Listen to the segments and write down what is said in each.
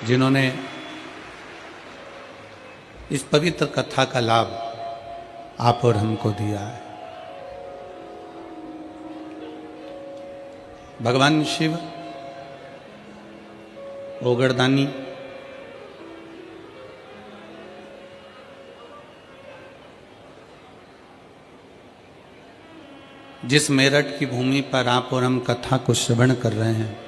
जिन्होंने इस पवित्र कथा का लाभ आप और हमको दिया है। भगवान शिव ओगरदानी जिस मेरठ की भूमि पर आप और हम कथा को श्रवण कर रहे हैं,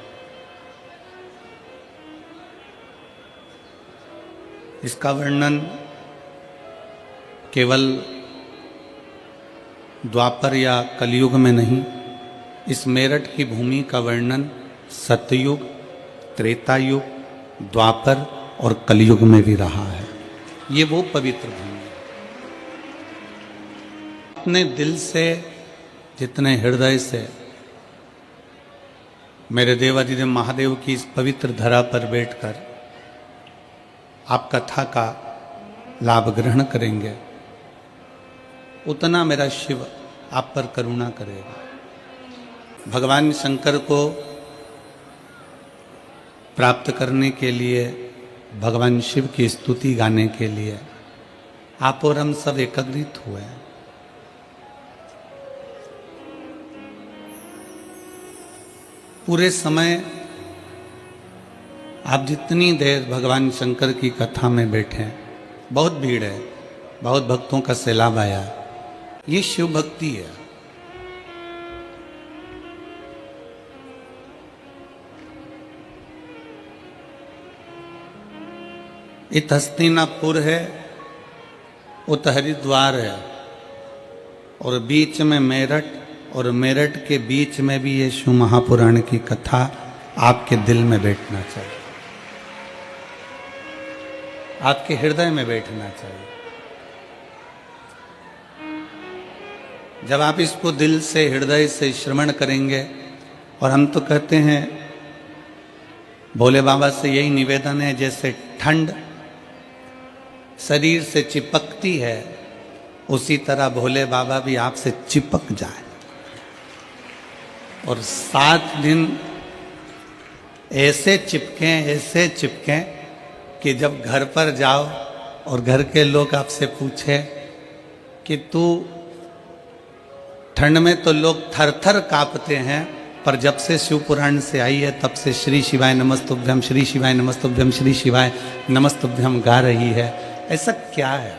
इसका वर्णन केवल द्वापर या कलयुग में नहीं, इस मेरठ की भूमि का वर्णन सतयुग, त्रेता युग, द्वापर और कलयुग में भी रहा है। ये वो पवित्र भूमि है। अपने दिल से, जितने हृदय से मेरे देवाधिदेव महादेव की इस पवित्र धरा पर बैठकर आप कथा का लाभ ग्रहण करेंगे, उतना मेरा शिव आप पर करुणा करेगा। भगवान शंकर को प्राप्त करने के लिए, भगवान शिव की स्तुति गाने के लिए आप और हम सब एकत्रित हुए हैं। पूरे समय आप जितनी देर भगवान शंकर की कथा में बैठे, बहुत भीड़ है, बहुत भक्तों का सैलाब आया, ये शिव भक्ति है। इत हस्तिनापुर है, उत हरिद्वार है, और बीच में मेरठ, और मेरठ के बीच में भी ये शिव महापुराण की कथा आपके दिल में बैठना चाहिए, आपके हृदय में बैठना चाहिए। जब आप इसको दिल से, हृदय से श्रवण करेंगे, और हम तो कहते हैं, भोले बाबा से यही निवेदन है, जैसे ठंड शरीर से चिपकती है, उसी तरह भोले बाबा भी आपसे चिपक जाए, और 7 दिन ऐसे चिपकें कि जब घर पर जाओ और घर के लोग आपसे पूछे कि तू, ठंड में तो लोग थर थर कांपते हैं, पर जब से शिव पुराण से आई है तब से श्री शिवाय नमस्तुभ्यम, श्री शिवाय नमस्तुभ्यम, श्री शिवाय नमस्तुभ्यम गा रही है। ऐसा क्या है?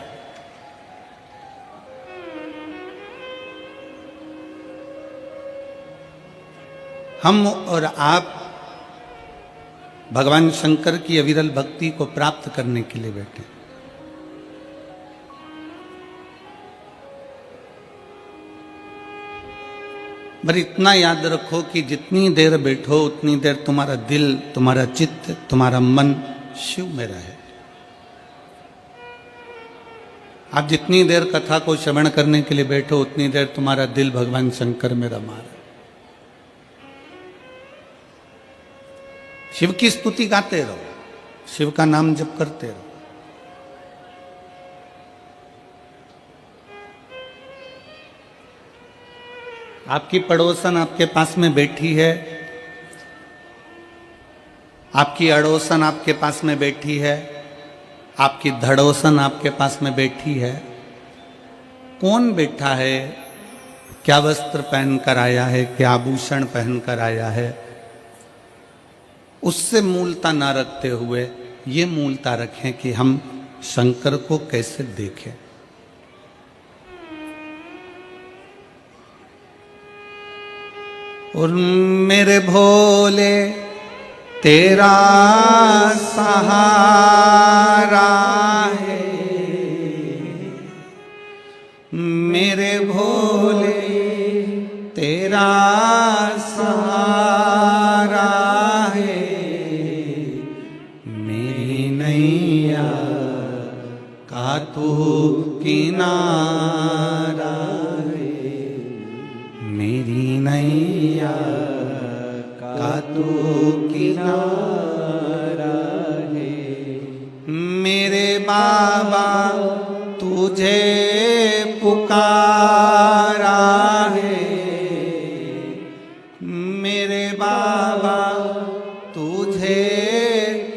हम और आप भगवान शंकर की अविरल भक्ति को प्राप्त करने के लिए बैठे। पर इतना याद रखो कि जितनी देर बैठो उतनी देर तुम्हारा दिल, तुम्हारा चित्त, तुम्हारा मन शिव में रहे। आप जितनी देर कथा को श्रवण करने के लिए बैठो उतनी देर तुम्हारा दिल भगवान शंकर में रमा रहे। शिव की स्तुति गाते रहो, शिव का नाम जप करते रहो। आपकी पड़ोसन आपके पास में बैठी है, आपकी अड़ोसन आपके पास में बैठी है, आपकी धड़ोसन आपके पास में बैठी है। कौन बैठा है, क्या वस्त्र पहन कर आया है, क्या आभूषण पहन कर आया है, उससे मूलता ना रखते हुए ये मूलता रखें कि हम शंकर को कैसे देखें। और मेरे भोले तेरा सहारा है, मेरे भोले तेरा सहारा है, मेरी नैया का तू किनारा है, मेरी नैया का तू किनारा है। मेरे बाबा तुझे पुकारा है, मेरे बाबा तुझे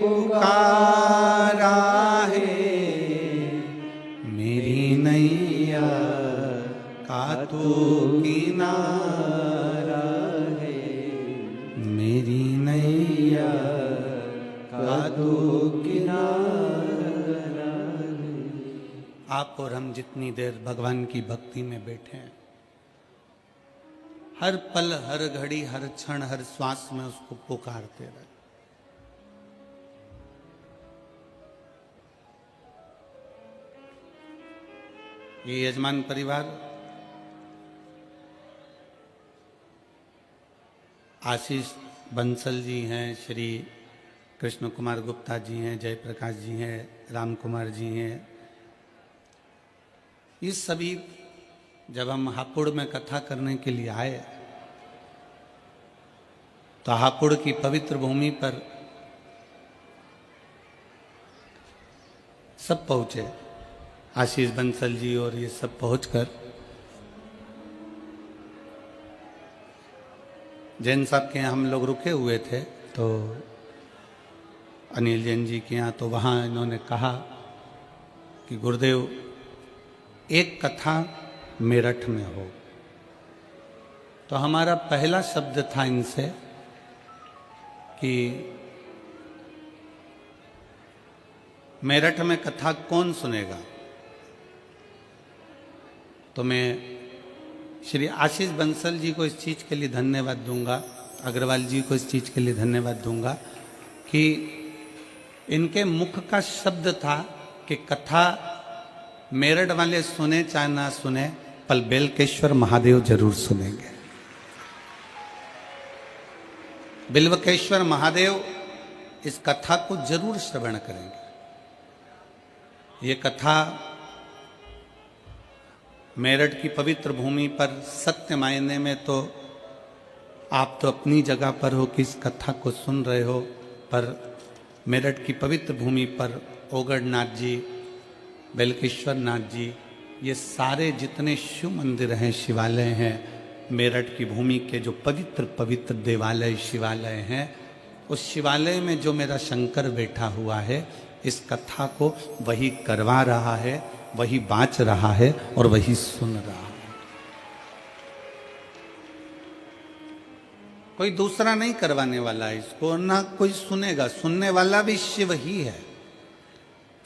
पुकारा किनारा है, मेरी नैया का तू किनारा है, मेरी नैया का तू किनारा है। आप और हम जितनी देर भगवान की भक्ति में बैठे हैं, हर पल, हर घड़ी, हर क्षण, हर श्वास में उसको पुकारते रहे। ये यजमान परिवार आशीष बंसल जी हैं, श्री कृष्ण कुमार गुप्ता जी हैं, जयप्रकाश जी हैं, राम कुमार जी हैं। ये सभी जब हम हापुड़ में कथा करने के लिए आए तो हापुड़ की पवित्र भूमि पर सब पहुंचे, आशीष बंसल जी और ये सब पहुंचकर जैन साहब के यहाँ हम लोग रुके हुए थे, तो अनिल जैन जी के यहाँ, तो वहाँ इन्होंने कहा कि गुरुदेव एक कथा मेरठ में हो। तो हमारा पहला शब्द था इनसे कि मेरठ में कथा कौन सुनेगा। तो मैं श्री आशीष बंसल जी को इस चीज़ के लिए धन्यवाद दूंगा, अग्रवाल जी को इस चीज़ के लिए धन्यवाद दूंगा कि इनके मुख का शब्द था कि कथा मेरठ वाले सुने चाहे ना सुने, पर बेलकेश्वर महादेव जरूर सुनेंगे। बिल्वकेश्वर महादेव इस कथा को जरूर श्रवण करेंगे। ये कथा मेरठ की पवित्र भूमि पर सत्य मायने में तो आप तो अपनी जगह पर हो कि इस कथा को सुन रहे हो, पर मेरठ की पवित्र भूमि पर ओगढ़नाथ जी, बेलकेश्वर नाथ जी, ये सारे जितने शिव मंदिर हैं, शिवालय हैं, मेरठ की भूमि के जो पवित्र पवित्र देवालय शिवालय हैं, उस शिवालय में जो मेरा शंकर बैठा हुआ है, इस कथा को वही करवा रहा है, वही बाँच रहा है और वही सुन रहा है। कोई दूसरा नहीं करवाने वाला है इसको, ना कोई सुनेगा, सुनने वाला भी शिव ही है।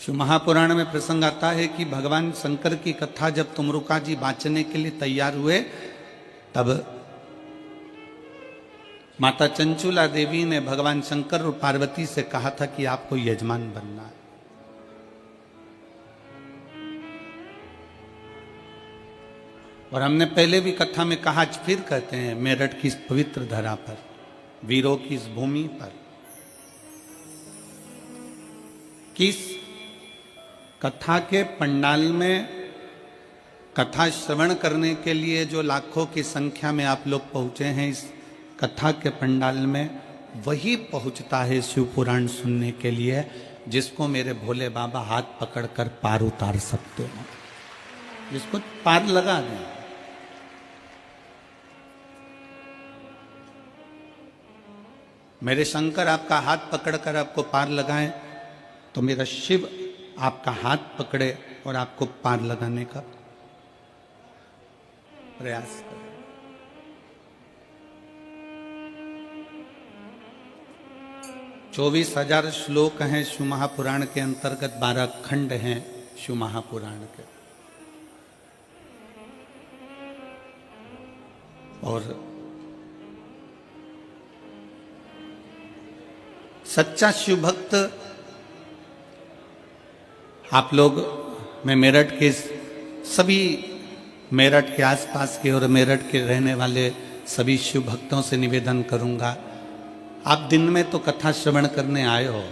शिव महापुराण में प्रसंग आता है कि भगवान शंकर की कथा जब तुमरुका जी बाँचने के लिए तैयार हुए, तब माता चंचुला देवी ने भगवान शंकर और पार्वती से कहा था कि आपको यजमान बनना है। और हमने पहले भी कथा में कहा, आज फिर कहते हैं, मेरठ की इस पवित्र धरा पर, वीरों की इस भूमि पर, किस कथा के पंडाल में कथा श्रवण करने के लिए जो लाखों की संख्या में आप लोग पहुंचे हैं, इस कथा के पंडाल में वही पहुंचता है शिव पुराण सुनने के लिए, जिसको मेरे भोले बाबा हाथ पकड़कर पार उतार सकते हो, जिसको पार लगा दें। मेरे शंकर आपका हाथ पकड़कर आपको पार लगाएं, तो मेरा शिव आपका हाथ पकड़े और आपको पार लगाने का प्रयास करें। 24,000 श्लोक हैं शिव महापुराण के अंतर्गत, 12 खंड हैं शिव महापुराण के। और सच्चा शिव भक्त आप लोग, मैं मेरठ के सभी, मेरठ के आसपास के और मेरठ के रहने वाले सभी शिव भक्तों से निवेदन करूंगा, आप दिन में तो कथा श्रवण करने आए हो,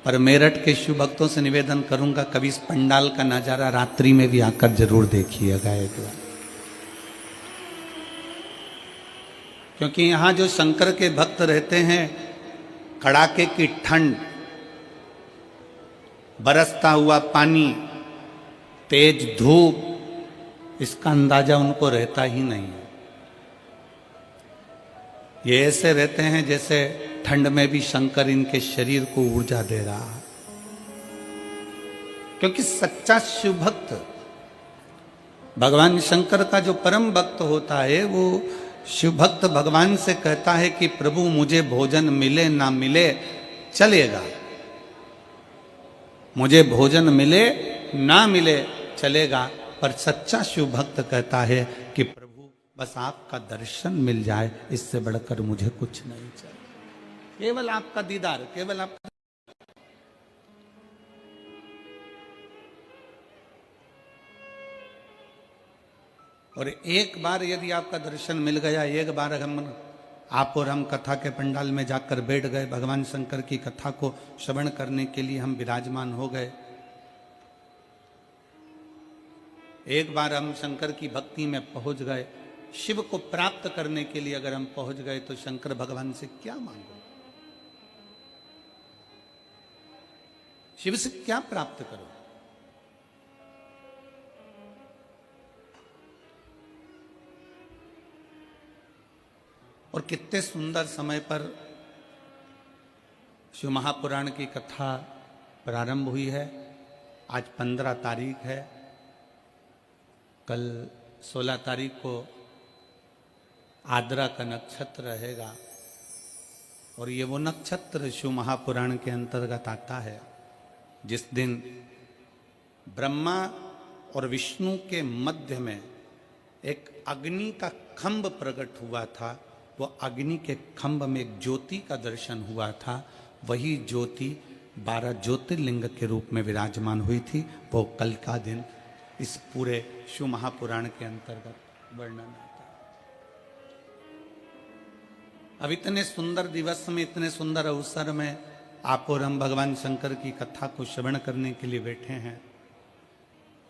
पर मेरठ के शिव भक्तों से निवेदन करूंगा, कभी इस पंडाल का नजारा रात्रि में भी आकर जरूर देखिएगा एक बार। क्योंकि यहाँ जो शंकर के भक्त रहते हैं, कड़ाके की ठंड, बरसता हुआ पानी, तेज धूप, इसका अंदाजा उनको रहता ही नहीं है। ये ऐसे रहते हैं जैसे ठंड में भी शंकर इनके शरीर को ऊर्जा दे रहा है। क्योंकि सच्चा शिव भक्त, भगवान शंकर का जो परम भक्त होता है, वो शिव भक्त भगवान से कहता है कि प्रभु मुझे भोजन मिले ना मिले चलेगा, मुझे भोजन मिले ना मिले चलेगा, पर सच्चा शिव भक्त कहता है कि प्रभु बस आपका दर्शन मिल जाए, इससे बढ़कर मुझे कुछ नहीं चाहिए, केवल आपका दीदार, केवल आपका। और एक बार यदि आपका दर्शन मिल गया, एक बार आप और हम कथा के पंडाल में जाकर बैठ गए, भगवान शंकर की कथा को श्रवण करने के लिए हम विराजमान हो गए, एक बार हम शंकर की भक्ति में पहुंच गए, शिव को प्राप्त करने के लिए अगर हम पहुंच गए, तो शंकर भगवान से क्या मांगो, शिव से क्या प्राप्त करो। और कितने सुंदर समय पर शिव महापुराण की कथा प्रारंभ हुई है। आज 15 तारीख है, कल 16 तारीख को आद्रा का नक्षत्र रहेगा, और ये वो नक्षत्र शिव महापुराण के अंतर्गत आता है जिस दिन ब्रह्मा और विष्णु के मध्य में एक अग्नि का खंभ प्रकट हुआ था। वो अग्नि के खंभ में एक ज्योति का दर्शन हुआ था, वही ज्योति 12 ज्योतिर्लिंग के रूप में विराजमान हुई थी। वो कल का दिन इस पूरे शिव महापुराण के अंतर्गत वर्णन आता है। अब इतने सुंदर दिवस में, इतने सुंदर अवसर में आप और हम भगवान शंकर की कथा को श्रवण करने के लिए बैठे हैं।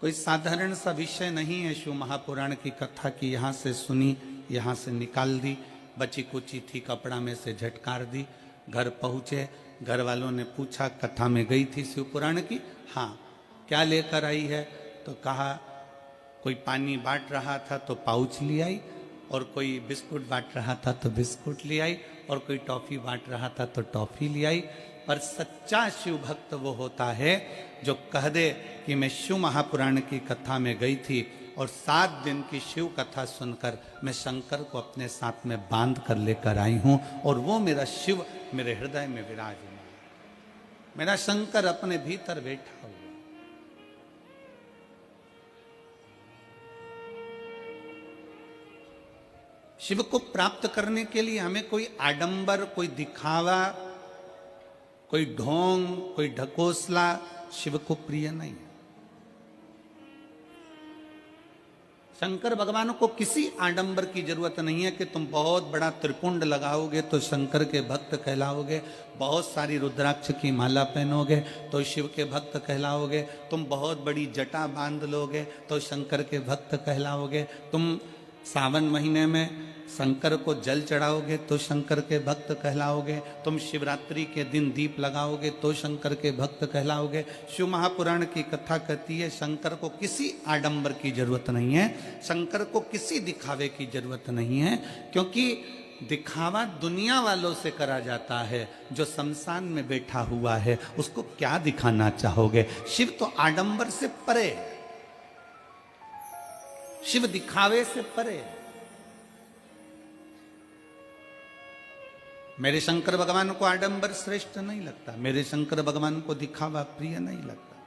कोई साधारण सा विषय नहीं है शिव महापुराण की कथा की, यहाँ से सुनी, यहाँ से निकाल दी, बची कुची थी कपड़ा में से झटकार दी, घर पहुँचे, घर वालों ने पूछा कथा में गई थी शिव पुराण की, हाँ, क्या लेकर आई है, तो कहा कोई पानी बांट रहा था तो पाउच ले आई, और कोई बिस्कुट बांट रहा था तो बिस्कुट ले आई, और कोई टॉफी बांट रहा था तो टॉफी ले आई। पर सच्चा शिव भक्त वो होता है जो कह दे कि मैं शिव महापुराण की कथा में गई थी और 7 दिन की शिव कथा सुनकर मैं शंकर को अपने साथ में बांध कर लेकर आई हूं, और वो मेरा शिव मेरे हृदय में विराजमान, मेरा शंकर अपने भीतर बैठा हुआ। शिव को प्राप्त करने के लिए हमें कोई आडंबर, कोई दिखावा, कोई ढोंग, कोई ढकोसला शिव को प्रिय नहीं है। शंकर भगवान को किसी आडंबर की जरूरत नहीं है कि तुम बहुत बड़ा त्रिपुंड लगाओगे तो शंकर के भक्त कहलाओगे, बहुत सारी रुद्राक्ष की माला पहनोगे तो शिव के भक्त कहलाओगे, तुम बहुत बड़ी जटा बांध लोगे तो शंकर के भक्त कहलाओगे, तुम सावन महीने में शंकर को जल चढ़ाओगे तो शंकर के भक्त कहलाओगे, तुम शिवरात्रि के दिन दीप लगाओगे तो शंकर के भक्त कहलाओगे। शिव महापुराण की कथा कहती है शंकर को किसी आडंबर की जरूरत नहीं है, शंकर को किसी दिखावे की जरूरत नहीं है, क्योंकि दिखावा दुनिया वालों से करा जाता है। जो शमशान में बैठा हुआ है उसको क्या दिखाना चाहोगे? शिव तो आडंबर से परे, शिव दिखावे से परे। मेरे शंकर भगवान को आडंबर श्रेष्ठ नहीं लगता, मेरे शंकर भगवान को दिखावा प्रिय नहीं लगता।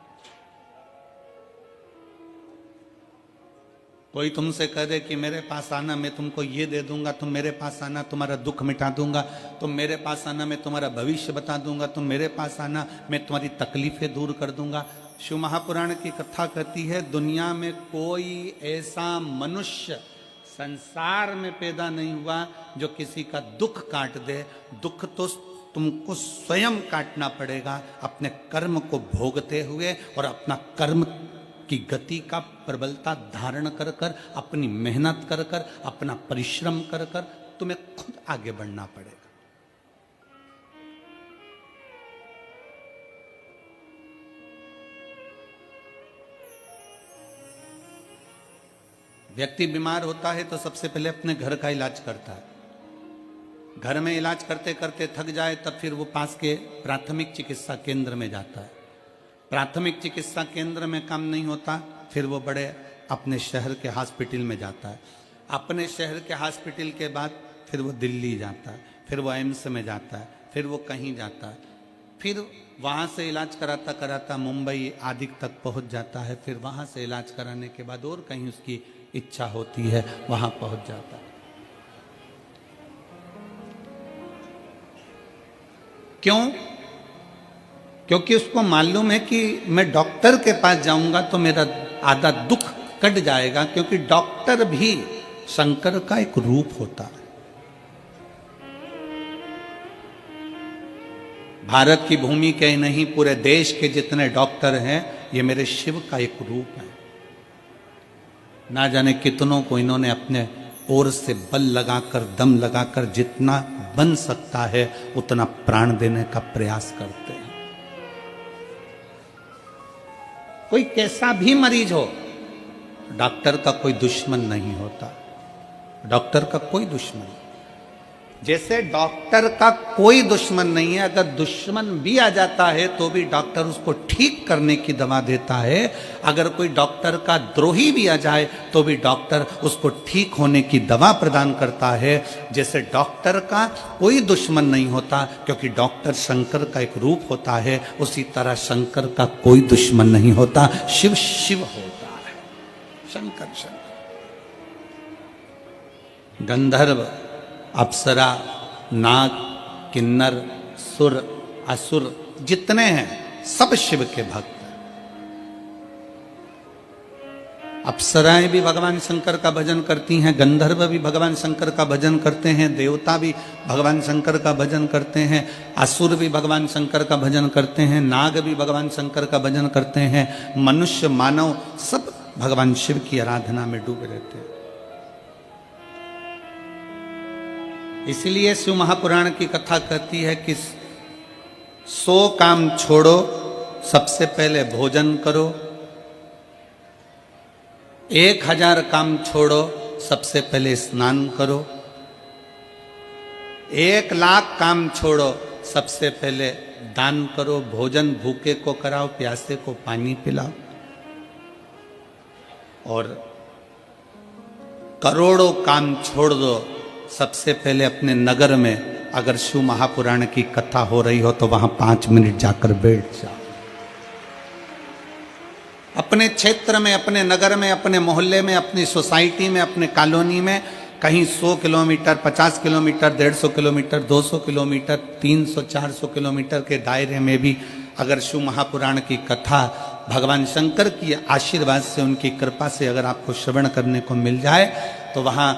कोई तुमसे कह दे कि मेरे पास आना, मैं तुमको ये दे दूंगा, तुम मेरे पास आना तुम्हारा दुख मिटा दूंगा, तुम मेरे पास आना मैं तुम्हारा भविष्य बता दूंगा, तुम मेरे पास आना मैं तुम्हारी तकलीफें दूर कर दूंगा। शिव महापुराण की कथा कहती है दुनिया में कोई ऐसा मनुष्य संसार में पैदा नहीं हुआ जो किसी का दुख काट दे। दुख तो तुमको स्वयं काटना पड़ेगा अपने कर्म को भोगते हुए, और अपना कर्म की गति का प्रबलता धारण कर कर, अपनी मेहनत कर कर, अपना परिश्रम कर कर तुम्हें खुद आगे बढ़ना पड़ेगा। व्यक्ति बीमार होता है तो सबसे पहले अपने घर का इलाज करता है, घर में इलाज करते करते थक जाए तब फिर वो पास के प्राथमिक चिकित्सा केंद्र में जाता है। प्राथमिक चिकित्सा केंद्र में काम नहीं होता, फिर वो बड़े अपने शहर के हॉस्पिटल में जाता है। अपने शहर के हॉस्पिटल के बाद फिर वो दिल्ली जाता है, फिर वो एम्स में जाता है, फिर वो कहीं जाता है, फिर वहाँ से इलाज कराता कराता मुंबई आदि तक पहुँच जाता है। फिर वहाँ से इलाज कराने के बाद और कहीं उसकी इच्छा होती है वहाँ पहुँच जाता है। क्यों? क्योंकि उसको मालूम है कि मैं डॉक्टर के पास जाऊंगा तो मेरा आधा दुख कट जाएगा, क्योंकि डॉक्टर भी शंकर का एक रूप होता है। भारत की भूमि के ही नहीं, पूरे देश के जितने डॉक्टर हैं ये मेरे शिव का एक रूप है। ना जाने कितनों को इन्होंने अपने ओर से बल लगाकर, दम लगाकर जितना बन सकता है उतना प्राण देने का प्रयास करते हैं। कोई कैसा भी मरीज हो, डॉक्टर का कोई दुश्मन नहीं होता। डॉक्टर का कोई दुश्मन, जैसे डॉक्टर का कोई दुश्मन नहीं है, अगर दुश्मन भी आ जाता है तो भी डॉक्टर उसको ठीक करने की दवा देता है। अगर कोई डॉक्टर का द्रोही भी आ जाए तो भी डॉक्टर उसको ठीक होने की दवा प्रदान करता है। जैसे डॉक्टर का कोई दुश्मन नहीं होता, क्योंकि डॉक्टर शंकर का एक रूप होता है, उसी तरह शंकर का कोई दुश्मन नहीं होता। शिव शिव होता है, शंकर शंकर। गंधर्व, अप्सरा, नाग, किन्नर, सुर, असुर जितने हैं सब शिव के भक्त हैं। अप्सराएं भी भगवान शंकर का भजन करती हैं, गंधर्व भी भगवान शंकर का भजन करते हैं, देवता भी भगवान शंकर का भजन करते हैं, असुर भी भगवान शंकर का भजन करते हैं, नाग भी भगवान शंकर का भजन करते हैं, मनुष्य मानव सब भगवान शिव की आराधना में डूबे रहते हैं। इसलिए शिव महापुराण की कथा कहती है कि 100 काम छोड़ो, सबसे पहले भोजन करो। 1000 काम छोड़ो, सबसे पहले स्नान करो। 1,00,000 काम छोड़ो, सबसे पहले दान करो। भोजन भूखे को कराओ, प्यासे को पानी पिलाओ। और करोड़ों काम छोड़ दो, सबसे पहले अपने नगर में अगर शिव महापुराण की कथा हो रही हो तो वहां 5 मिनट जाकर बैठ जाओ। अपने क्षेत्र में, अपने नगर में, अपने मोहल्ले में, अपनी सोसाइटी में, अपने कॉलोनी में कहीं 100 kilometre, 50 kilometre, 150 kilometre, 200 kilometre, 300, 400 kilometre के दायरे में भी अगर शिव महापुराण की कथा भगवान शंकर की आशीर्वाद से, उनकी कृपा से अगर आपको श्रवण करने को मिल जाए तो वहां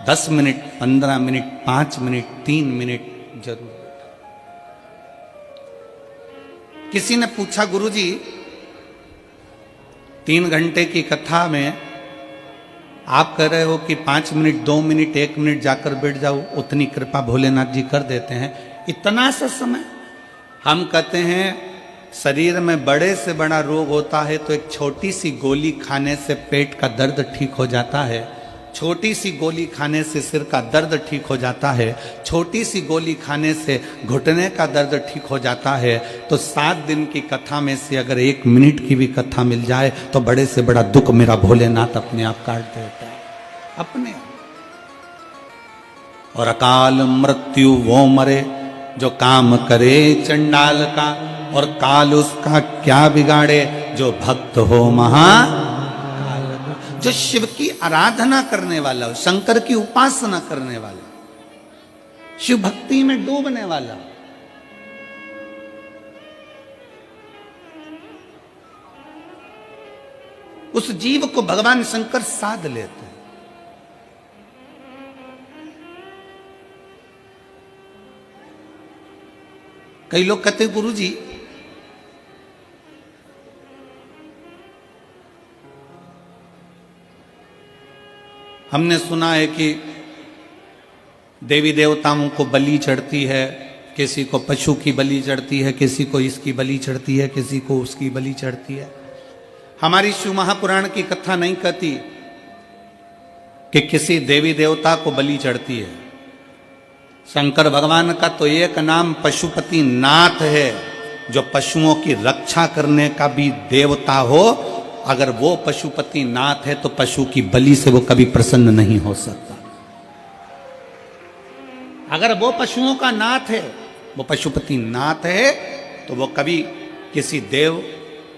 10 मिनट, 15 मिनट, 5 मिनट, 3 मिनट जरूर। किसी ने पूछा, गुरुजी 3 घंटे की कथा में आप कह रहे हो कि 5 मिनट, 2 मिनट, 1 मिनट जाकर बैठ जाओ, उतनी कृपा भोलेनाथ जी कर देते हैं, इतना सा समय? हम कहते हैं शरीर में बड़े से बड़ा रोग होता है तो एक छोटी सी गोली खाने से पेट का दर्द ठीक हो जाता है, छोटी सी गोली खाने से सिर का दर्द ठीक हो जाता है, छोटी सी गोली खाने से घुटने का दर्द ठीक हो जाता है। तो 7 दिन की कथा में से अगर 1 मिनट की भी कथा मिल जाए तो बड़े से बड़ा दुख मेरा भोलेनाथ अपने आप काट देता है, अपने आप। और अकाल मृत्यु वो मरे जो काम करे चंडाल का, और काल उसका क्या बिगाड़े जो भक्त हो महाकाल। जो शिव की आराधना करने वाला हो, शंकर की उपासना करने वाला, शिव भक्ति में डूबने वाला, उस जीव को भगवान शंकर साध लेते हैं। कई लोग कहते हैं, गुरुजी हमने सुना है कि देवी देवताओं को बलि चढ़ती है, किसी को पशु की बलि चढ़ती है, किसी को इसकी बलि चढ़ती है, किसी को उसकी बलि चढ़ती है। हमारी शिव महापुराण की कथा नहीं कहती कि किसी देवी देवता को बलि चढ़ती है। शंकर भगवान का तो एक नाम पशुपति नाथ है, जो पशुओं की रक्षा करने का भी देवता हो। अगर वो पशुपति नाथ है तो पशु की बलि से वो कभी प्रसन्न नहीं हो सकता। अगर वो पशुओं का नाथ है, वो पशुपति नाथ है, तो वो कभी किसी देव,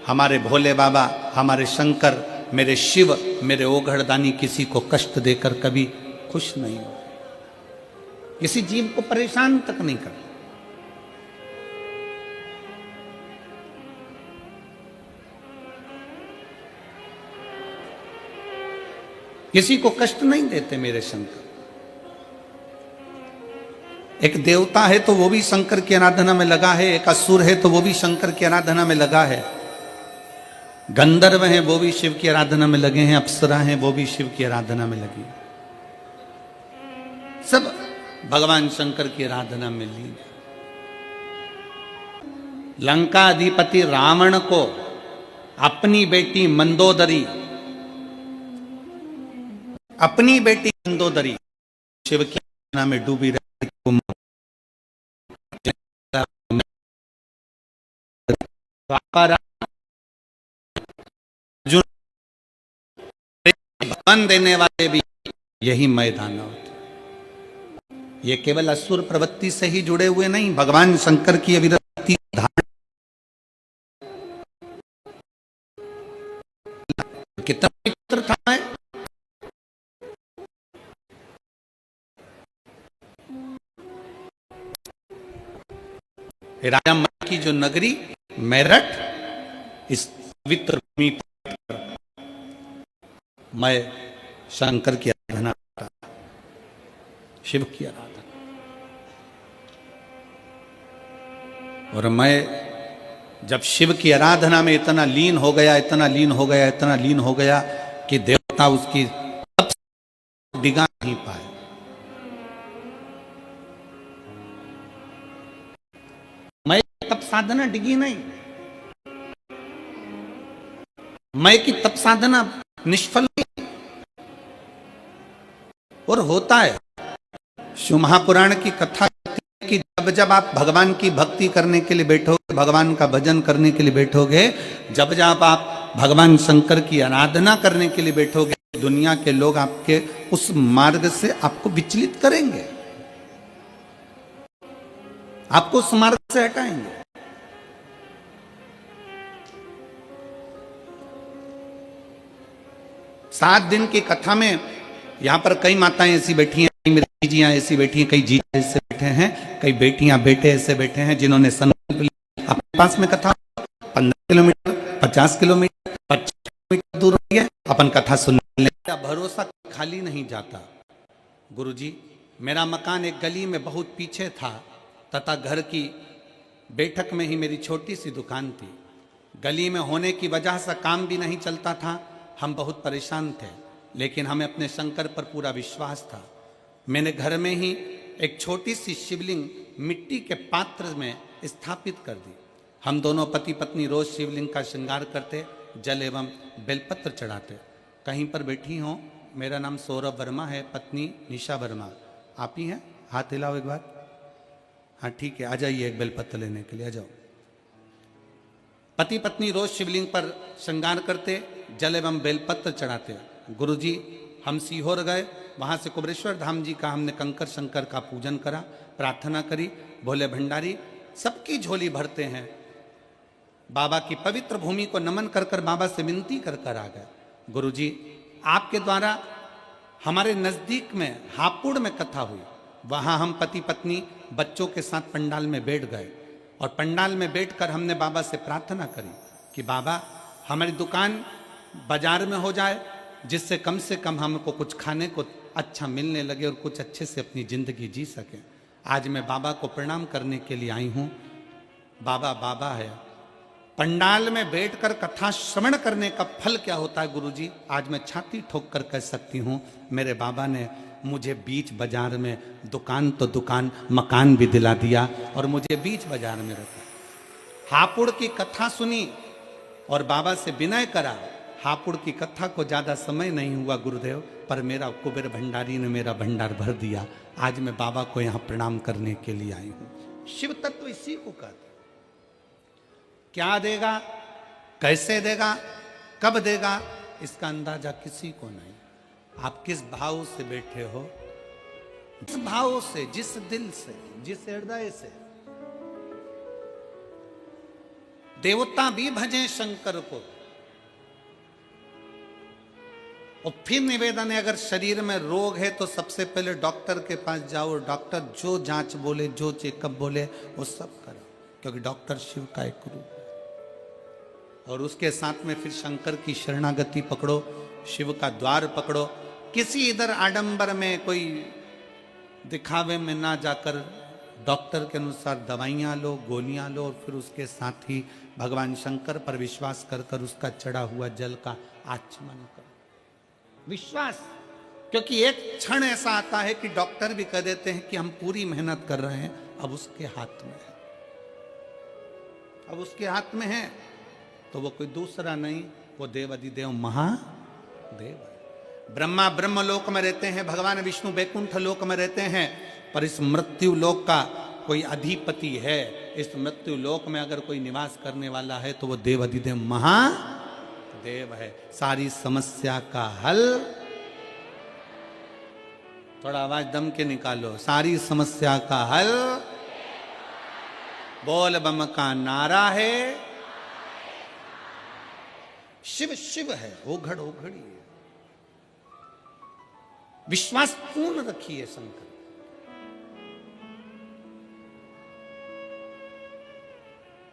हमारे भोले बाबा, हमारे शंकर, मेरे शिव, मेरे ओघड़दानी किसी को कष्ट देकर कभी खुश नहीं हो, किसी जीव को परेशान तक नहीं करते। किसी को कष्ट नहीं देते मेरे शंकर। एक देवता है तो वो भी शंकर की आराधना में लगा है, एक असुर है तो वो भी शंकर की आराधना में लगा है, गंधर्व हैं वो भी शिव की आराधना में लगे हैं, अप्सरा हैं वो भी शिव की आराधना में लगी, सब भगवान शंकर की आराधना में लीन। लंका अधिपति रावण को अपनी बेटी मंदोदरी, अपनी बेटी मंदोदरी शिव की आराधना में डूबी रही। भगवान देने वाले भी यही मैदान होते। ये केवल असुर प्रवृत्ति से ही जुड़े हुए नहीं, भगवान शंकर की अविरति धारण कितना पवित्र था है। राजा मल की जो नगरी मेरठ, इस पवित्र भूमि पर मैं शंकर की आराधना करता, शिव की आराधना। और मैं जब शिव की आराधना में इतना लीन हो गया, इतना लीन हो गया, इतना लीन हो गया कि देवता उसकी डिगा नहीं पाए। मैं तप साधना डिगी नहीं, मैं की तप साधना निष्फल नहीं। और होता है, शिव महापुराण की कथा कि जब जब आप भगवान की भक्ति करने के लिए बैठोगे, भगवान का भजन करने के लिए बैठोगे, जब जब आप भगवान शंकर की आराधना करने के लिए बैठोगे, दुनिया के लोग आपके उस मार्ग से आपको विचलित करेंगे, आपको उस मार्ग से हटाएंगे। सात दिन की कथा में यहां पर कई माताएं ऐसी बैठी हैं, कई मेरी जीजियां ऐसी बैठी हैं, कई जीजा ऐसे बैठे हैं, कई बेटियां बेटे ऐसे बैठे हैं जिन्होंने संकल्प लिया। अपने पास में कथा 15 किलोमीटर, 50 किलोमीटर, 25 किलोमीटर दूर रही है, अपन कथा सुनने ले। भरोसा खाली नहीं जाता। गुरुजी, मेरा मकान एक गली में बहुत पीछे था तथा घर की बैठक में ही मेरी छोटी सी दुकान थी। गली में होने की वजह से काम भी नहीं चलता था, हम बहुत परेशान थे, लेकिन हमें अपने शंकर पर पूरा विश्वास था। मैंने घर में ही एक छोटी सी शिवलिंग मिट्टी के पात्र में स्थापित कर दी। हम दोनों पति पत्नी रोज शिवलिंग का श्रृंगार करते, जल एवं बेलपत्र चढ़ाते। कहीं पर बैठी हो, मेरा नाम सौरभ वर्मा है, पत्नी निशा वर्मा। आप ही हैं? हाथ हिलाओ एक बार। हाँ ठीक है, आ जाइए एक बेलपत्र लेने के लिए, आ जाओ। पति पत्नी रोज शिवलिंग पर श्रृंगार करते, जल एवं बेलपत्र चढ़ाते। गुरुजी, हम सीहोर गए, वहाँ से कुबरेश्वर धाम जी का हमने कंकर शंकर का पूजन करा, प्रार्थना करी, भोले भंडारी सबकी झोली भरते हैं। बाबा की पवित्र भूमि को नमन कर कर बाबा से विनती कर कर आ गए, गुरुजी आपके द्वारा हमारे नज़दीक में हापुड़ में कथा हुई, वहाँ हम पति पत्नी बच्चों के साथ पंडाल में बैठ गए और पंडाल में बैठकर हमने बाबा से प्रार्थना करी कि बाबा हमारी दुकान बाजार में हो जाए, जिससे कम से कम हमको कुछ खाने को अच्छा मिलने लगे और कुछ अच्छे से अपनी ज़िंदगी जी सकें। आज मैं बाबा को प्रणाम करने के लिए आई हूँ। बाबा बाबा है। पंडाल में बैठकर कथा श्रवण करने का फल क्या होता है गुरुजी, आज मैं छाती ठोक कर कह सकती हूँ, मेरे बाबा ने मुझे बीच बाजार में, दुकान तो दुकान, मकान भी दिला दिया और मुझे बीच बाजार में रखा। हापुड़ की कथा सुनी और बाबा से विनय करा, हापुड़ की कथा को ज्यादा समय नहीं हुआ गुरुदेव, पर मेरा कुबेर भंडारी ने मेरा भंडार भर दिया। आज मैं बाबा को यहां प्रणाम करने के लिए आई हूं। शिव तत्व इसी को कहते। क्या देगा, कैसे देगा, कब देगा, इसका अंदाजा किसी को नहीं। आप किस भाव से बैठे हो, जिस भाव से, जिस दिल से, जिस हृदय से। देवता भी भजें शंकर को। और फिर निवेदन है, अगर शरीर में रोग है तो सबसे पहले डॉक्टर के पास जाओ। डॉक्टर जो जांच बोले, जो चेकअप बोले, वो सब करो, क्योंकि डॉक्टर शिव का एक रूप है। और उसके साथ में फिर शंकर की शरणागति पकड़ो, शिव का द्वार पकड़ो। किसी इधर आडंबर में, कोई दिखावे में ना जाकर डॉक्टर के अनुसार दवाइयाँ लो, गोलियाँ लो, और फिर उसके साथ ही भगवान शंकर पर विश्वास कर कर उसका चढ़ा हुआ जल का आचमन करो। विश्वास, क्योंकि एक क्षण ऐसा आता है कि डॉक्टर भी कह देते हैं कि हम पूरी मेहनत कर रहे हैं, अब उसके हाथ में है, अब उसके हाथ में है, तो वो कोई दूसरा नहीं, वो देवाधिदेव महादेव है। ब्रह्मा ब्रह्मलोक में रहते हैं, भगवान विष्णु बैकुंठ लोक में रहते हैं, पर इस मृत्यु लोक का कोई अधिपति है। इस मृत्यु लोक में अगर कोई निवास करने वाला है तो वो देवाधिदेव महादेव है। सारी समस्या का हल, थोड़ा आवाज दम के निकालो, सारी समस्या का हल बोल बम का नारा है। शिव शिव है, ओघड़ ओघड़ी है। विश्वास पूर्ण रखिए शंकर।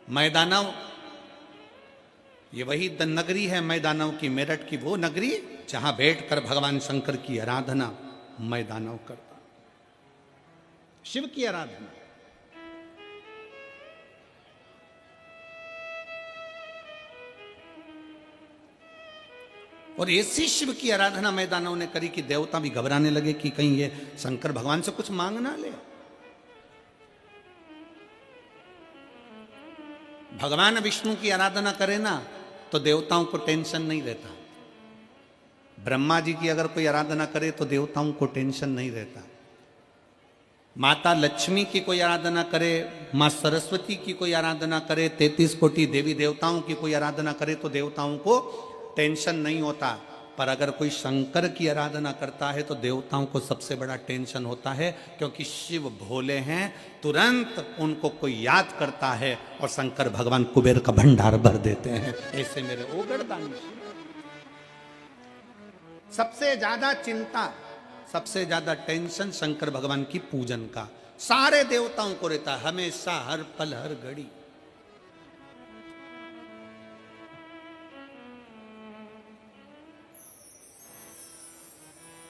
मैदानव, ये वही नगरी है मैदानव की, मेरठ की वो नगरी जहां बैठकर भगवान शंकर की आराधना मैदानव करता, शिव की आराधना। और ऐसी शिव की आराधना मैदानों ने करी कि देवता भी घबराने लगे कि कहीं ये शंकर भगवान से कुछ मांग ना ले। भगवान विष्णु की आराधना करे ना तो देवताओं को टेंशन नहीं रहता। ब्रह्मा जी की अगर कोई आराधना करे तो देवताओं को टेंशन नहीं रहता। माता लक्ष्मी की कोई आराधना करे, मां सरस्वती की कोई आराधना करे, 33 कोटि देवी देवताओं की कोई आराधना करे तो देवताओं को टेंशन नहीं होता। पर अगर कोई शंकर की आराधना करता है तो देवताओं को सबसे बड़ा टेंशन होता है, क्योंकि शिव भोले हैं। तुरंत उनको कोई याद करता है और शंकर भगवान कुबेर का भंडार भर देते हैं। ऐसे मेरे ओगड़दानी सबसे ज्यादा चिंता, सबसे ज्यादा टेंशन शंकर भगवान की पूजन का सारे देवताओं को रहता है, हमेशा, हर पल, हर घड़ी।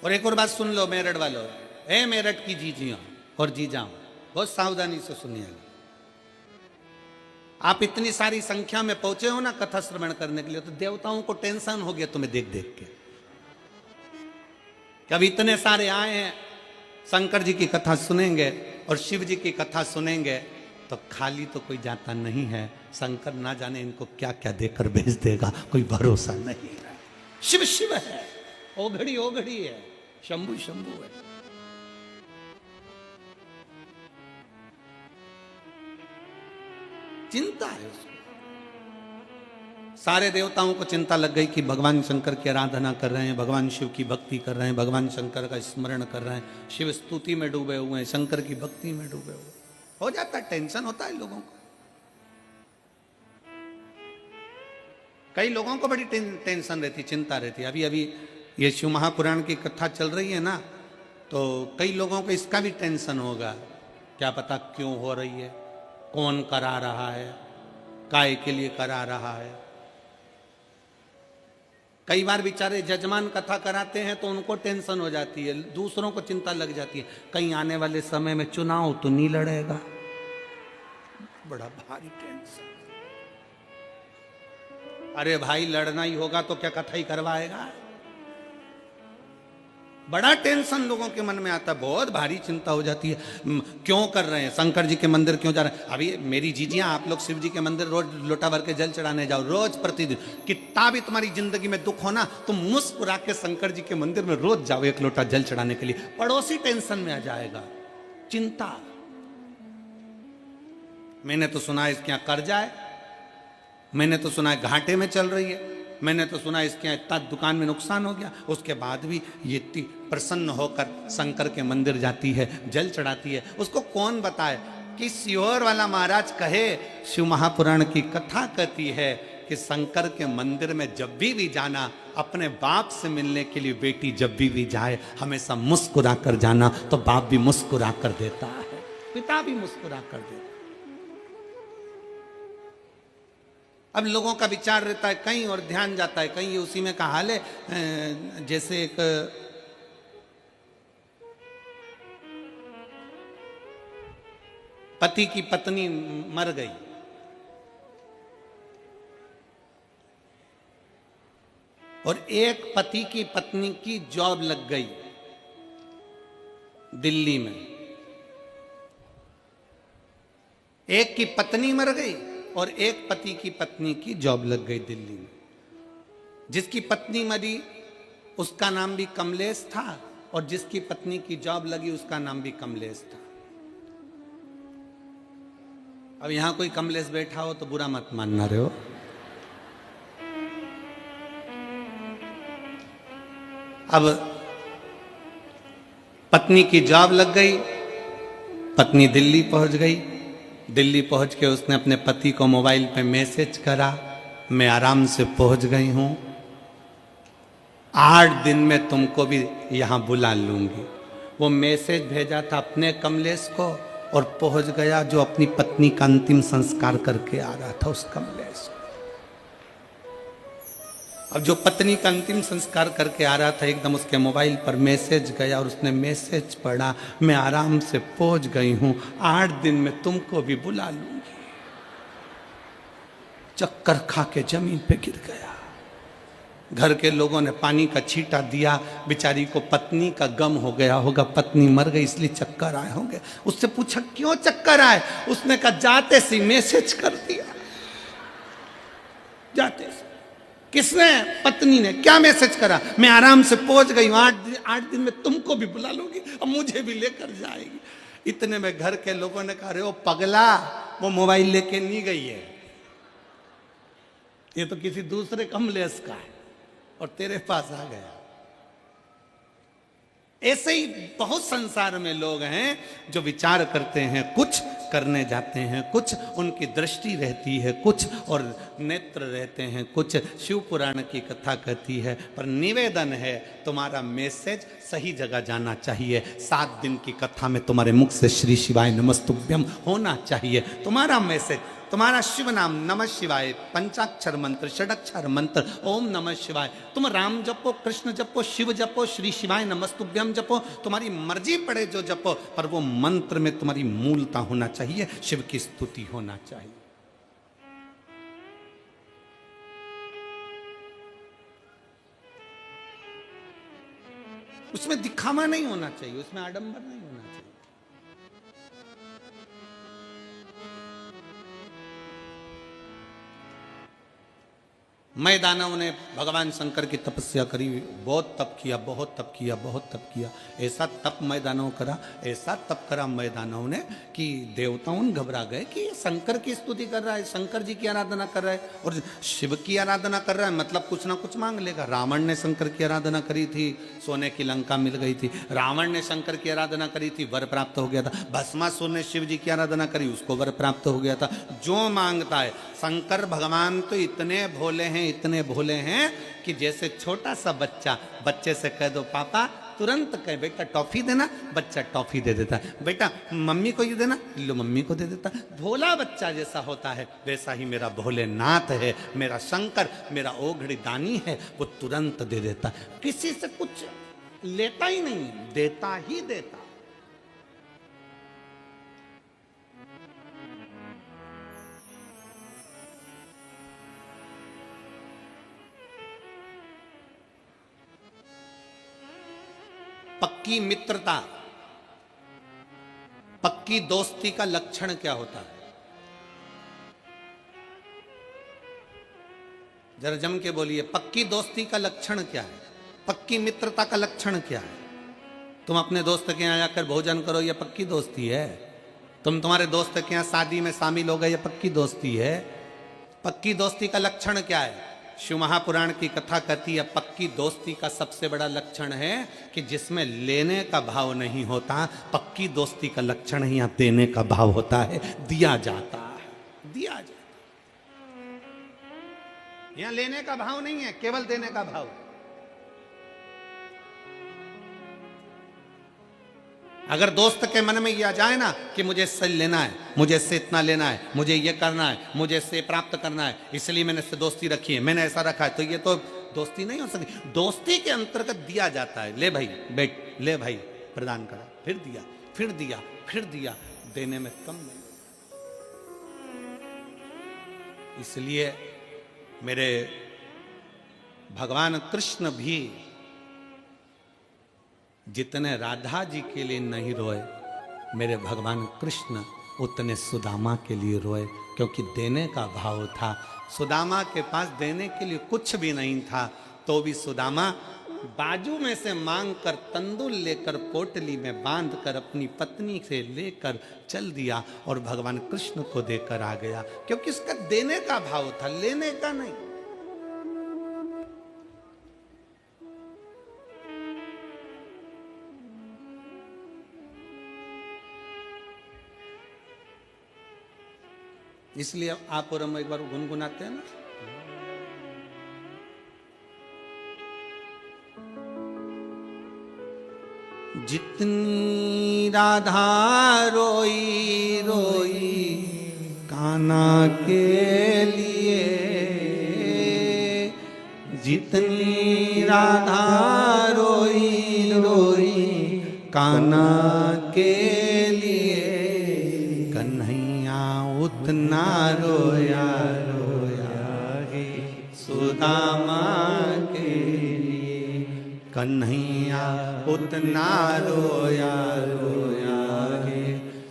और एक और बात सुन लो मेरठ वालों, ए मेरठ की जीजियों और जीजाओं, बहुत सावधानी से सुनिएगा। आप इतनी सारी संख्या में पहुंचे हो ना कथा श्रवण करने के लिए, तो देवताओं को टेंशन हो गया तुम्हें देख देख के। कब इतने सारे आए हैं, शंकर जी की कथा सुनेंगे और शिव जी की कथा सुनेंगे, तो खाली तो कोई जाता नहीं है। शंकर ना जाने इनको क्या क्या देकर भेज देगा, कोई भरोसा नहीं है। शिव शिव है, ओघड़ी ओघड़ी है, शंभु शंभु है। चिंता है उसको। सारे देवताओं को चिंता लग गई कि भगवान शंकर की आराधना कर रहे हैं, भगवान शिव की भक्ति कर रहे हैं, भगवान शंकर का स्मरण कर रहे हैं, शिव स्तुति में डूबे हुए हैं, शंकर की भक्ति में डूबे हुए। हो जाता है, टेंशन होता है लोगों को। कई लोगों को बड़ी टेंशन रहती, चिंता रहती है। अभी अभी ये शिव महापुराण की कथा चल रही है ना, तो कई लोगों को इसका भी टेंशन होगा, क्या पता क्यों हो रही है, कौन करा रहा है, काय के लिए करा रहा है। कई बार बेचारे जजमान कथा कराते हैं तो उनको टेंशन हो जाती है, दूसरों को चिंता लग जाती है, कहीं आने वाले समय में चुनाव तो नहीं लड़ेगा। बड़ा भारी टेंशन। अरे भाई, लड़ना ही होगा तो क्या कथा ही करवाएगा? बड़ा टेंशन लोगों के मन में आता है, बहुत भारी चिंता हो जाती है। क्यों कर रहे हैं, शंकर जी के मंदिर क्यों जा रहे हैं? अभी मेरी जीजियां, आप लोग शिव जी के मंदिर रोज लोटा भर के जल चढ़ाने जाओ, रोज प्रतिदिन। कितना भी तुम्हारी जिंदगी में दुख हो ना, तुम मुस्कुरा के शंकर जी के मंदिर में रोज जाओ एक लोटा जल चढ़ाने के लिए। पड़ोसी टेंशन में आ जाएगा, चिंता। मैंने तो सुना इसके यहां कर्जा है, मैंने तो सुना है घाटे में चल रही है, मैंने तो सुना इसके यहाँ इतना दुकान में नुकसान हो गया, उसके बाद भी ये इतनी प्रसन्न होकर शंकर के मंदिर जाती है, जल चढ़ाती है। उसको कौन बताए कि सियोर वाला महाराज कहे, शिव महापुराण की कथा कहती है कि शंकर के मंदिर में जब भी जाना, अपने बाप से मिलने के लिए बेटी जब भी जाए, हमेशा मुस्कुरा कर जाना, तो बाप भी मुस्कुरा कर देता है, पिता भी मुस्कुरा कर देता है। अब लोगों का विचार रहता है कहीं और ध्यान जाता है कहीं, उसी में का हाल है। जैसे एक पति की पत्नी मर गई और एक पति की पत्नी की जॉब लग गई दिल्ली में। एक की पत्नी मर गई और एक पति की पत्नी की जॉब लग गई दिल्ली में। जिसकी पत्नी मरी उसका नाम भी कमलेश था और जिसकी पत्नी की जॉब लगी उसका नाम भी कमलेश था। अब यहां कोई कमलेश बैठा हो तो बुरा मत मानना रहे हो। अब पत्नी की जॉब लग गई, पत्नी दिल्ली पहुंच गई। दिल्ली पहुंच के उसने अपने पति को मोबाइल पे मैसेज करा, मैं आराम से पहुंच गई हूं, 8 दिन में तुमको भी यहां बुला लूंगी। वो मैसेज भेजा था अपने कमलेश को और पहुंच गया जो अपनी पत्नी का अंतिम संस्कार करके आ रहा था उस कमलेश को। अब जो पत्नी का अंतिम संस्कार करके आ रहा था, एकदम उसके मोबाइल पर मैसेज गया और उसने मैसेज पढ़ा, मैं आराम से पहुंच गई हूं, 8 दिन में तुमको भी बुला लूंगी। चक्कर खा के जमीन पे गिर गया। घर के लोगों ने पानी का छींटा दिया, बेचारी को पत्नी का गम हो गया होगा, पत्नी मर गई इसलिए चक्कर आए होंगे। उससे पूछा क्यों चक्कर आए, उसने कहा जाते से मैसेज कर दिया। जाते से किसने? पत्नी ने। क्या मैसेज करा? मैं आराम से पहुंच गई हूं, 8 दिन में तुमको भी बुला लूंगी और मुझे भी लेकर जाएगी। इतने में घर के लोगों ने कहा, रे ओ पगला, वो मोबाइल लेके नहीं गई है, ये तो किसी दूसरे कमलेश का है और तेरे पास आ गया। ऐसे ही बहुत संसार में लोग हैं जो विचार करते हैं कुछ, करने जाते हैं कुछ, उनकी दृष्टि रहती है कुछ और नेत्र रहते हैं कुछ। शिव पुराण की कथा कहती है, पर निवेदन है तुम्हारा मैसेज सही जगह जाना चाहिए। 7 दिन की कथा में तुम्हारे मुख से श्री शिवाय नमस्तुभ्यम होना चाहिए। तुम्हारा मैसेज, तुम्हारा शिव नाम नमः शिवाय, पंचाक्षर मंत्र, षडक्षर मंत्र, ओम नमः शिवाय, तुम राम जपो, कृष्ण जपो, शिव जपो, श्री शिवाय नमस्तुभ्यम जपो, तुम्हारी मर्जी पड़े जो जपो, पर वो मंत्र में तुम्हारी मूलता होना चाहिए, शिव की स्तुति होना चाहिए। उसमें दिखावा नहीं होना चाहिए, उसमें आडंबर नहीं होना चाहिए। मैं दानव ने भगवान शंकर की तपस्या करी, बहुत तप किया, बहुत तप किया, बहुत तप किया। ऐसा तप मैं दानव करा, ऐसा तप करा मैं दानव ने कि देवताओं घबरा गए कि ये शंकर की स्तुति कर रहा है, शंकर जी की आराधना कर रहा है और शिव की आराधना कर रहा है, मतलब कुछ ना कुछ मांग लेगा। रावण ने शंकर की आराधना करी थी, सोने की लंका मिल गई थी। रावण ने शंकर की आराधना करी थी, वर प्राप्त हो गया था। भस्मासुर ने शिव जी की आराधना करी, उसको वर प्राप्त हो गया था। जो मांगता है, शंकर भगवान तो इतने भोले हैं, इतने भोले हैं कि जैसे छोटा सा बच्चा, बच्चे से कह दो पापा, तुरंत कहे बेटा टॉफी देना, बच्चा टॉफी दे देता है। बेटा मम्मी को ये देना, लो मम्मी को दे देता। भोला बच्चा जैसा होता है वैसा ही मेरा भोलेनाथ है, मेरा शंकर, मेरा ओघड़ी दानी है, वो तुरंत दे देता। किसी से कुछ लेता ही नहीं, देता ही देता। पक्की मित्रता, पक्की दोस्ती का लक्षण क्या होता है? जरा जम के बोलिए, पक्की दोस्ती का लक्षण क्या है? पक्की मित्रता का लक्षण क्या है? तुम अपने दोस्त के यहाँ जाकर भोजन करो, यह पक्की दोस्ती है। तुम तुम्हारे दोस्त के यहाँ शादी में शामिल हो गए, यह पक्की दोस्ती है। पक्की दोस्ती का लक्षण क्या है? शिव महापुराण की कथा कहती है पक्की दोस्ती का सबसे बड़ा लक्षण है कि जिसमें लेने का भाव नहीं होता। पक्की दोस्ती का लक्षण ही यहाँ देने का भाव होता है, दिया जाता है, दिया जाता है। यहाँ लेने का भाव नहीं है, केवल देने का भाव। अगर दोस्त के मन में यह आ जाए ना कि मुझे इससे लेना है, मुझे इससे इतना लेना है, मुझे ये करना है, मुझे इससे प्राप्त करना है, इसलिए मैंने इससे दोस्ती रखी है, मैंने ऐसा रखा है, तो ये तो दोस्ती नहीं हो सकती। दोस्ती के अंतर्गत दिया जाता है। ले भाई बैठ, ले भाई प्रदान करा, फिर दिया, फिर दिया, फिर दिया, देने में कम नहीं। इसलिए मेरे भगवान कृष्ण भी जितने राधा जी के लिए नहीं रोए, मेरे भगवान कृष्ण उतने सुदामा के लिए रोए, क्योंकि देने का भाव था। सुदामा के पास देने के लिए कुछ भी नहीं था, तो भी सुदामा बाजू में से मांग कर तंदुल लेकर पोटली में बांध कर अपनी पत्नी से लेकर चल दिया और भगवान कृष्ण को देकर आ गया, क्योंकि उसका देने का भाव था, लेने का नहीं। इसलिए आप और हम एक बार गुनगुनाते हैं ना, जितनी राधा रोई रोई कान्हा के लिए, जितनी राधा रोई रोई कान्हा के लिए, कन्हैया उतना रोया रोया गे सुदामा के लिए, कन्हैया उतना रोया रोया गे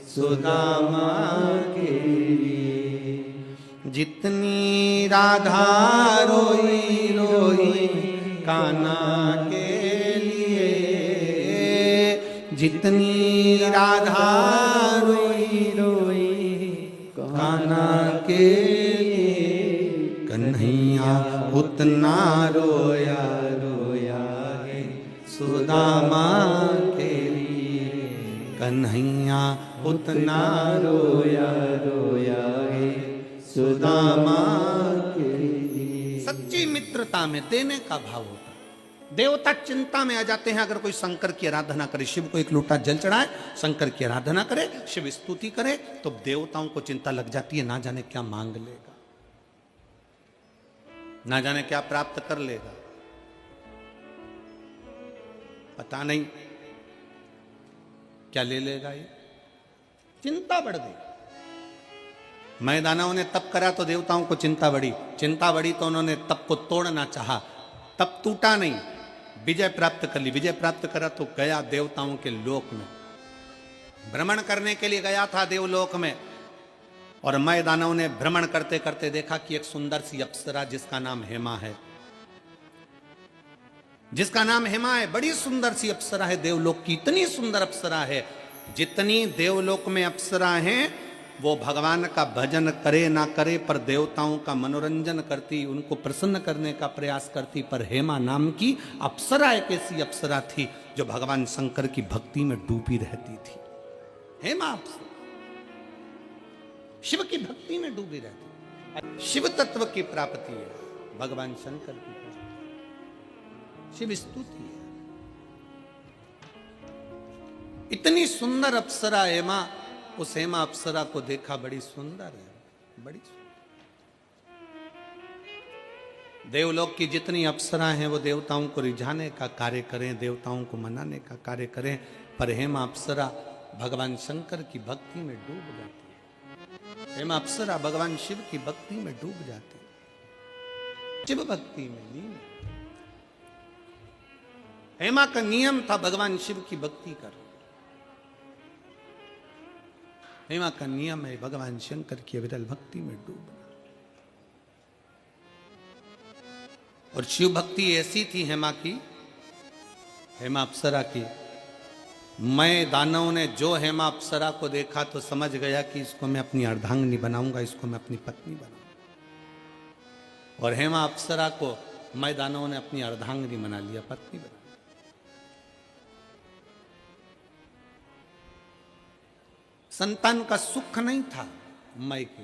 सुदामा के लिए। जितनी राधा रोई रोई कान्हा के लिए, जितनी राधा रोई रोई कान्हा के लिए, कन्हैया उतना रोया रोया है सुदामा के लिए, कन्हैया उतना रोया रोया है सुदामा के लिए। सच्ची मित्रता में देने का भाव होता है। देवता चिंता में आ जाते हैं अगर कोई शंकर की आराधना करे, शिव को एक लोटा जल चढ़ाए, शंकर की आराधना करे, शिव स्तुति करे, तो देवताओं को चिंता लग जाती है, ना जाने क्या मांग लेगा, ना जाने क्या प्राप्त कर लेगा, पता नहीं क्या ले लेगा। ये चिंता बढ़ गई। मैदानों ने तप करा तो देवताओं को चिंता बढ़ी, चिंता बढ़ी तो उन्होंने तप को तोड़ना चाहा, तप टूटा नहीं, विजय प्राप्त कर ली। विजय प्राप्त करा तो गया देवताओं के लोक में, भ्रमण करने के लिए गया था देवलोक में, और मैदानों ने भ्रमण करते करते देखा कि एक सुंदर सी अप्सरा जिसका नाम हेमा है, जिसका नाम हेमा है, बड़ी सुंदर सी अप्सरा है देवलोक की, इतनी सुंदर अप्सरा है, जितनी देवलोक में अप्सरा हैं वो भगवान का भजन करे ना करे पर देवताओं का मनोरंजन करती, उनको प्रसन्न करने का प्रयास करती। पर हेमा नाम की अप्सरा एक ऐसी अप्सरा थी जो भगवान शंकर की भक्ति में डूबी रहती थी। हेमा अप्सरा शिव की भक्ति में डूबी रहती, शिव तत्व की प्राप्ति है, भगवान शंकर की प्राप्ति, शिव स्तुति है। इतनी सुंदर अप्सरा हेमा, उस हेमा अप्सरा को देखा, बड़ी सुंदर है, बड़ी सुंदर। देवलोक की जितनी अप्सरा हैं वो देवताओं को रिझाने का कार्य करें, देवताओं को मनाने का कार्य करें, पर हेमा अप्सरा भगवान शंकर की भक्ति में डूब जाती है। हेमा अप्सरा भगवान शिव की भक्ति में डूब जाती है, शिव भक्ति में लीन। हेमा का नियम था भगवान शिव की भक्ति कर। हेमा का नियम है भगवान शंकर की विरल भक्ति में डूबना। और शिव भक्ति ऐसी थी हेमा की, हेमा अप्सरा की, मैं दानव ने जो हेमा अप्सरा को देखा तो समझ गया कि इसको मैं अपनी अर्धांगिनी बनाऊंगा, इसको मैं अपनी पत्नी बनाऊंगा। और हेमा अप्सरा को मैं दानव ने अपनी अर्धांगिनी बना लिया, पत्नी बना। संतान का सुख नहीं था मैं के।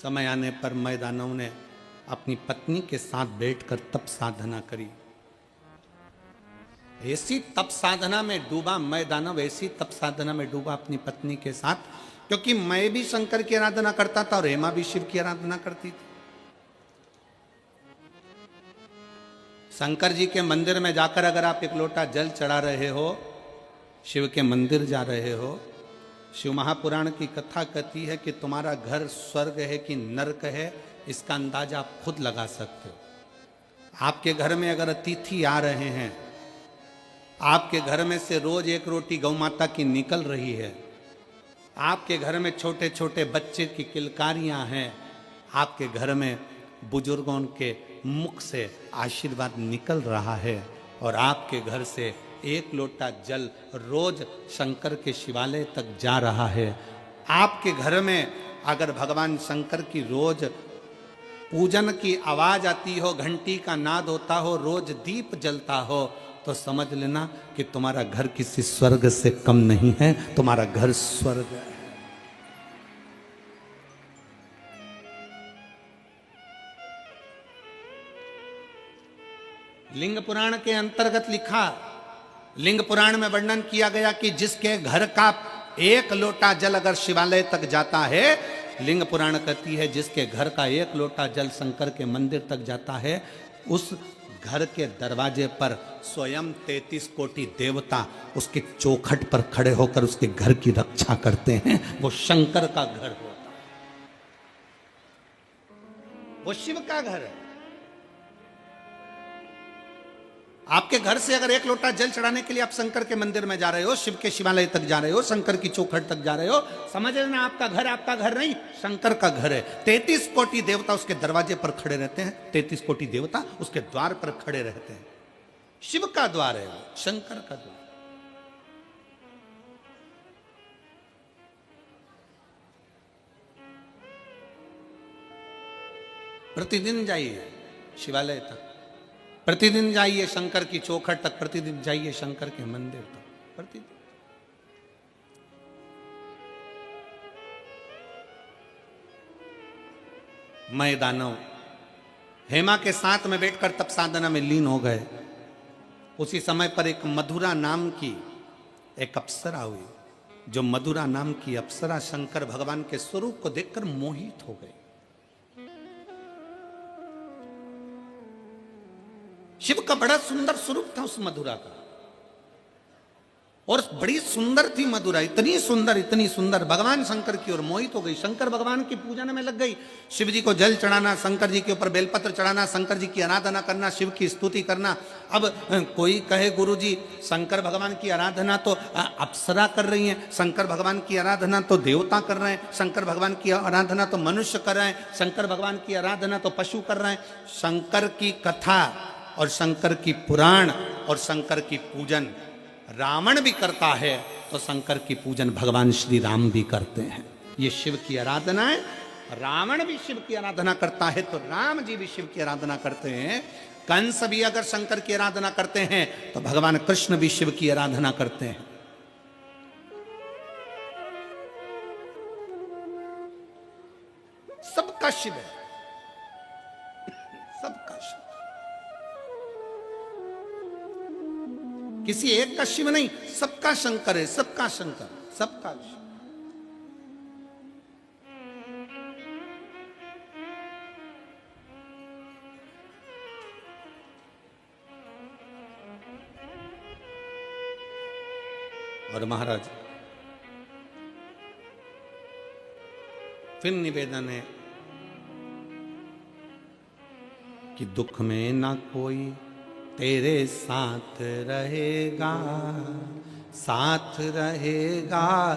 समय आने पर मैं दानव ने अपनी पत्नी के साथ बैठकर तप साधना करी। ऐसी तप साधना में डूबा मैं दानव, ऐसी तप साधना में डूबा अपनी पत्नी के साथ, क्योंकि मैं भी शंकर की आराधना करता था और हेमा भी शिव की आराधना करती थी। शंकर जी के मंदिर में जाकर अगर आप एक लोटा जल चढ़ा रहे हो, शिव के मंदिर जा रहे हो, शिव महापुराण की कथा कहती है कि तुम्हारा घर स्वर्ग है कि नरक है, इसका अंदाजा आप खुद लगा सकते हो। आपके घर में अगर अतिथि आ रहे हैं, आपके घर में से रोज एक रोटी गौ माता की निकल रही है, आपके घर में छोटे छोटे बच्चे की किलकारियां हैं, आपके घर में बुजुर्गों के मुख से आशीर्वाद निकल रहा है, और आपके घर से एक लोटा जल रोज शंकर के शिवालय तक जा रहा है। आपके घर में अगर भगवान शंकर की रोज पूजन की आवाज आती हो, घंटी का नाद होता हो, रोज दीप जलता हो, तो समझ लेना कि तुम्हारा घर किसी स्वर्ग से कम नहीं है, तुम्हारा घर स्वर्ग है। लिंग पुराण के अंतर्गत लिखा, लिंग पुराण में वर्णन किया गया कि जिसके घर का एक लोटा जल अगर शिवालय तक जाता है, लिंग पुराण कहती है जिसके घर का एक लोटा जल शंकर के मंदिर तक जाता है, उस घर के दरवाजे पर स्वयं 33 कोटि देवता उसके चौखट पर खड़े होकर उसके घर की रक्षा करते हैं। वो शंकर का घर होता है, वो शिव का घर है। आपके घर से अगर एक लोटा जल चढ़ाने के लिए आप शंकर के मंदिर में जा रहे हो, शिव के शिवालय तक जा रहे हो, शंकर की चौखट तक जा रहे हो, समझ लेना आपका घर नहीं, शंकर का घर है। 33 कोटि देवता उसके दरवाजे पर खड़े रहते हैं, 33 कोटि देवता उसके द्वार पर खड़े रहते हैं। शिव का द्वार है वो, शंकर का द्वार। प्रतिदिन जाइए शिवालय तक, प्रतिदिन जाइए शंकर की चौखट तक, प्रतिदिन जाइए शंकर के मंदिर तक, प्रतिदिन। मैं दानव हेमा के साथ में बैठकर तप साधना में लीन हो गए। उसी समय पर एक मधुरा नाम की एक अप्सरा हुई। जो मधुरा नाम की अप्सरा शंकर भगवान के स्वरूप को देखकर मोहित हो गई। शिव का बड़ा सुंदर स्वरूप था उस मधुरा का, और बड़ी सुंदर थी मधुरा, इतनी सुंदर भगवान शंकर की ओर मोहित हो गई। शंकर भगवान की पूजन में लग गई। शिव जी को जल चढ़ाना, शंकर जी के ऊपर बेलपत्र चढ़ाना, शंकर जी की आराधना करना, शिव की स्तुति करना। अब कोई कहे गुरु जी शंकर भगवान की आराधना तो अप्सरा कर रही है, शंकर भगवान की आराधना तो देवता कर रहे हैं, शंकर भगवान की आराधना तो मनुष्य कर रहे हैं, शंकर भगवान की आराधना तो पशु कर रहे हैं। शंकर की कथा और शंकर की पुराण और शंकर की पूजन रावण भी करता है, तो शंकर की पूजन भगवान श्री राम भी करते हैं। ये शिव की आराधना है। रावण भी शिव की आराधना करता है तो राम जी भी शिव की आराधना करते हैं। कंस भी अगर शंकर की आराधना करते हैं तो भगवान कृष्ण भी शिव की आराधना करते हैं। सबका शिव है, सबका शिव, किसी एक का शिव नहीं, सबका शंकर है, सबका शंकर, सबका शिव। और महाराज फिर निवेदन है कि दुख में ना कोई तेरे साथ रहेगा, साथ रहेगा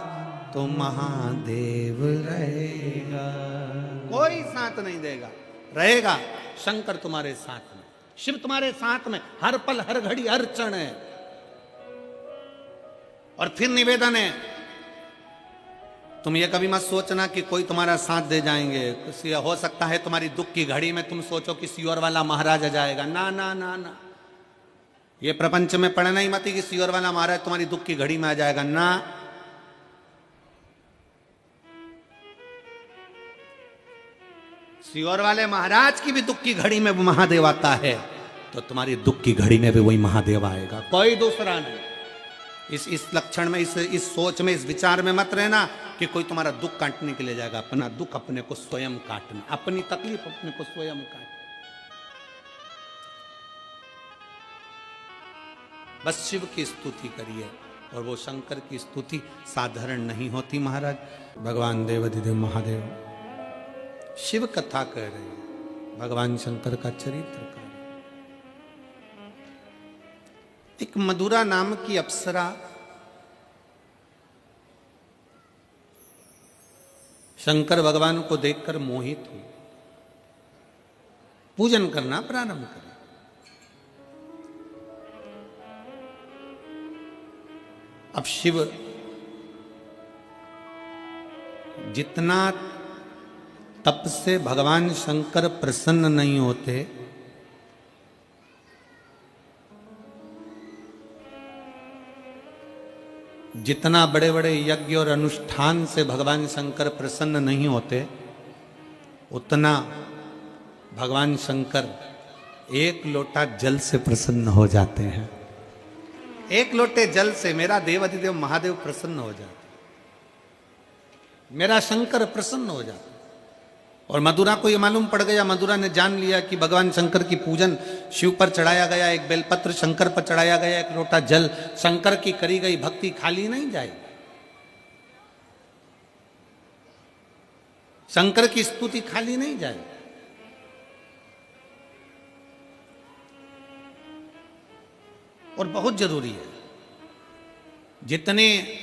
तो महादेव रहेगा। कोई साथ नहीं देगा, रहेगा शंकर तुम्हारे साथ में, शिव तुम्हारे साथ में, हर पल हर घड़ी हर क्षण है। और फिर निवेदन है, तुम ये कभी मत सोचना कि कोई तुम्हारा साथ दे जाएंगे। किसी हो सकता है तुम्हारी दुख की घड़ी में तुम सोचो किसी और वाला महाराज आ जाएगा। ना ना ना ना, ये प्रपंच में पढ़ना ही मत कि किसी और वाला महाराज तुम्हारी दुख की घड़ी में आ जाएगा। ना, सियोर वाले महाराज की भी दुख की घड़ी में महादेव आता है, तो तुम्हारी दुख की घड़ी में भी वही महादेव आएगा, कोई दूसरा नहीं। इस लक्षण में, इस सोच में, इस विचार में मत रहना कि कोई तुम्हारा दुख काटने के लिए जाएगा। अपना दुख अपने को स्वयं काटना, अपनी तकलीफ अपने को स्वयं काटना। बस शिव की स्तुति करिए, और वो शंकर की स्तुति साधारण नहीं होती महाराज। भगवान देवाधिदेव महादेव शिव कथा कह रहे हैं, भगवान शंकर का चरित्र का। एक मधुरा नाम की अप्सरा शंकर भगवान को देखकर मोहित हुई, पूजन करना प्रारंभ करें। अब शिव जितना तप से भगवान शंकर प्रसन्न नहीं होते, जितना बड़े बड़े यज्ञ और अनुष्ठान से भगवान शंकर प्रसन्न नहीं होते, उतना भगवान शंकर एक लोटा जल से प्रसन्न हो जाते हैं। एक लोटे जल से मेरा देवाधिदेव महादेव प्रसन्न हो जाते, मेरा शंकर प्रसन्न हो जाता। और मधुरा को यह मालूम पड़ गया, मधुरा ने जान लिया कि भगवान शंकर की पूजन शिव पर चढ़ाया गया, एक बेलपत्र शंकर पर चढ़ाया गया, एक लोटा जल, शंकर की करी गई भक्ति खाली नहीं जाएगी। शंकर की स्तुति खाली नहीं जाएगी। और बहुत जरूरी है, जितने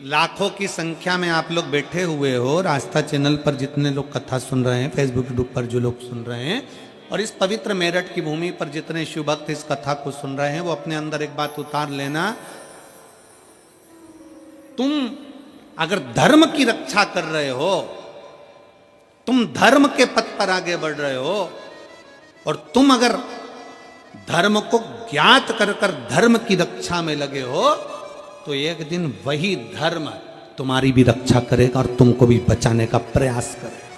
लाखों की संख्या में आप लोग बैठे हुए हो, रास्ता चैनल पर जितने लोग कथा सुन रहे हैं, फेसबुक यूट्यूब पर जो लोग सुन रहे हैं, और इस पवित्र मेरठ की भूमि पर जितने शिव भक्त इस कथा को सुन रहे हैं, वो अपने अंदर एक बात उतार लेना, तुम अगर धर्म की रक्षा कर रहे हो, तुम धर्म के पथ पर आगे बढ़ रहे हो, और तुम अगर धर्म को ज्ञात कर कर धर्म की रक्षा में लगे हो, तो एक दिन वही धर्म तुम्हारी भी रक्षा करेगा और तुमको भी बचाने का प्रयास करेगा।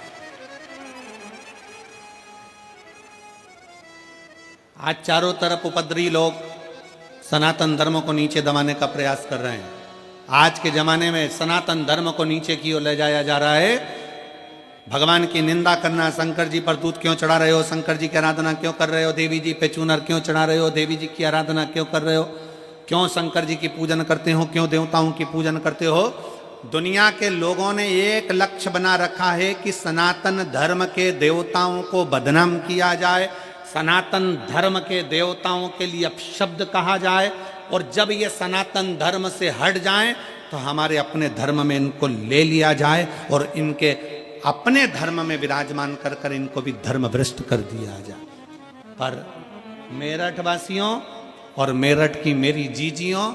आज चारों तरफ उपद्रवी लोग सनातन धर्म को नीचे दबाने का प्रयास कर रहे हैं। आज के जमाने में सनातन धर्म को नीचे की ओर ले जाया जा रहा है। भगवान की निंदा करना, शंकर जी पर दूध क्यों चढ़ा रहे हो, शंकर जी की आराधना क्यों कर रहे हो, देवी जी पे चूनर क्यों चढ़ा रहे हो, देवी जी की आराधना क्यों कर रहे हो, क्यों शंकर जी की पूजन करते हो, क्यों देवताओं की पूजन करते हो। दुनिया के लोगों ने एक लक्ष्य बना रखा है कि सनातन धर्म के देवताओं को बदनाम किया जाए, सनातन धर्म के देवताओं के लिए अपशब्द कहा जाए, और जब ये सनातन धर्म से हट जाएं तो हमारे अपने धर्म में इनको ले लिया जाए और इनके अपने धर्म में विराजमान कर कर इनको भी धर्म भ्रष्ट कर दिया जाए। पर मेरठ वासियों और मेरठ की मेरी जीजियों,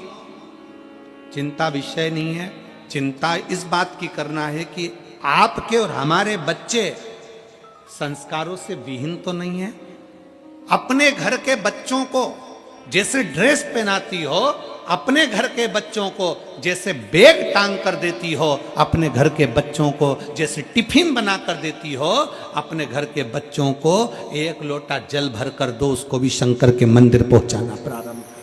चिंता विषय नहीं है। चिंता इस बात की करना है कि आपके और हमारे बच्चे संस्कारों से विहीन तो नहीं है। अपने घर के बच्चों को जैसे ड्रेस पहनाती हो, अपने घर के बच्चों को जैसे बैग टांग कर देती हो, अपने घर के बच्चों को जैसे टिफिन बना कर देती हो, अपने घर के बच्चों को एक लोटा जल भर कर दो, उसको भी शंकर के मंदिर पहुंचाना प्रारंभ करो।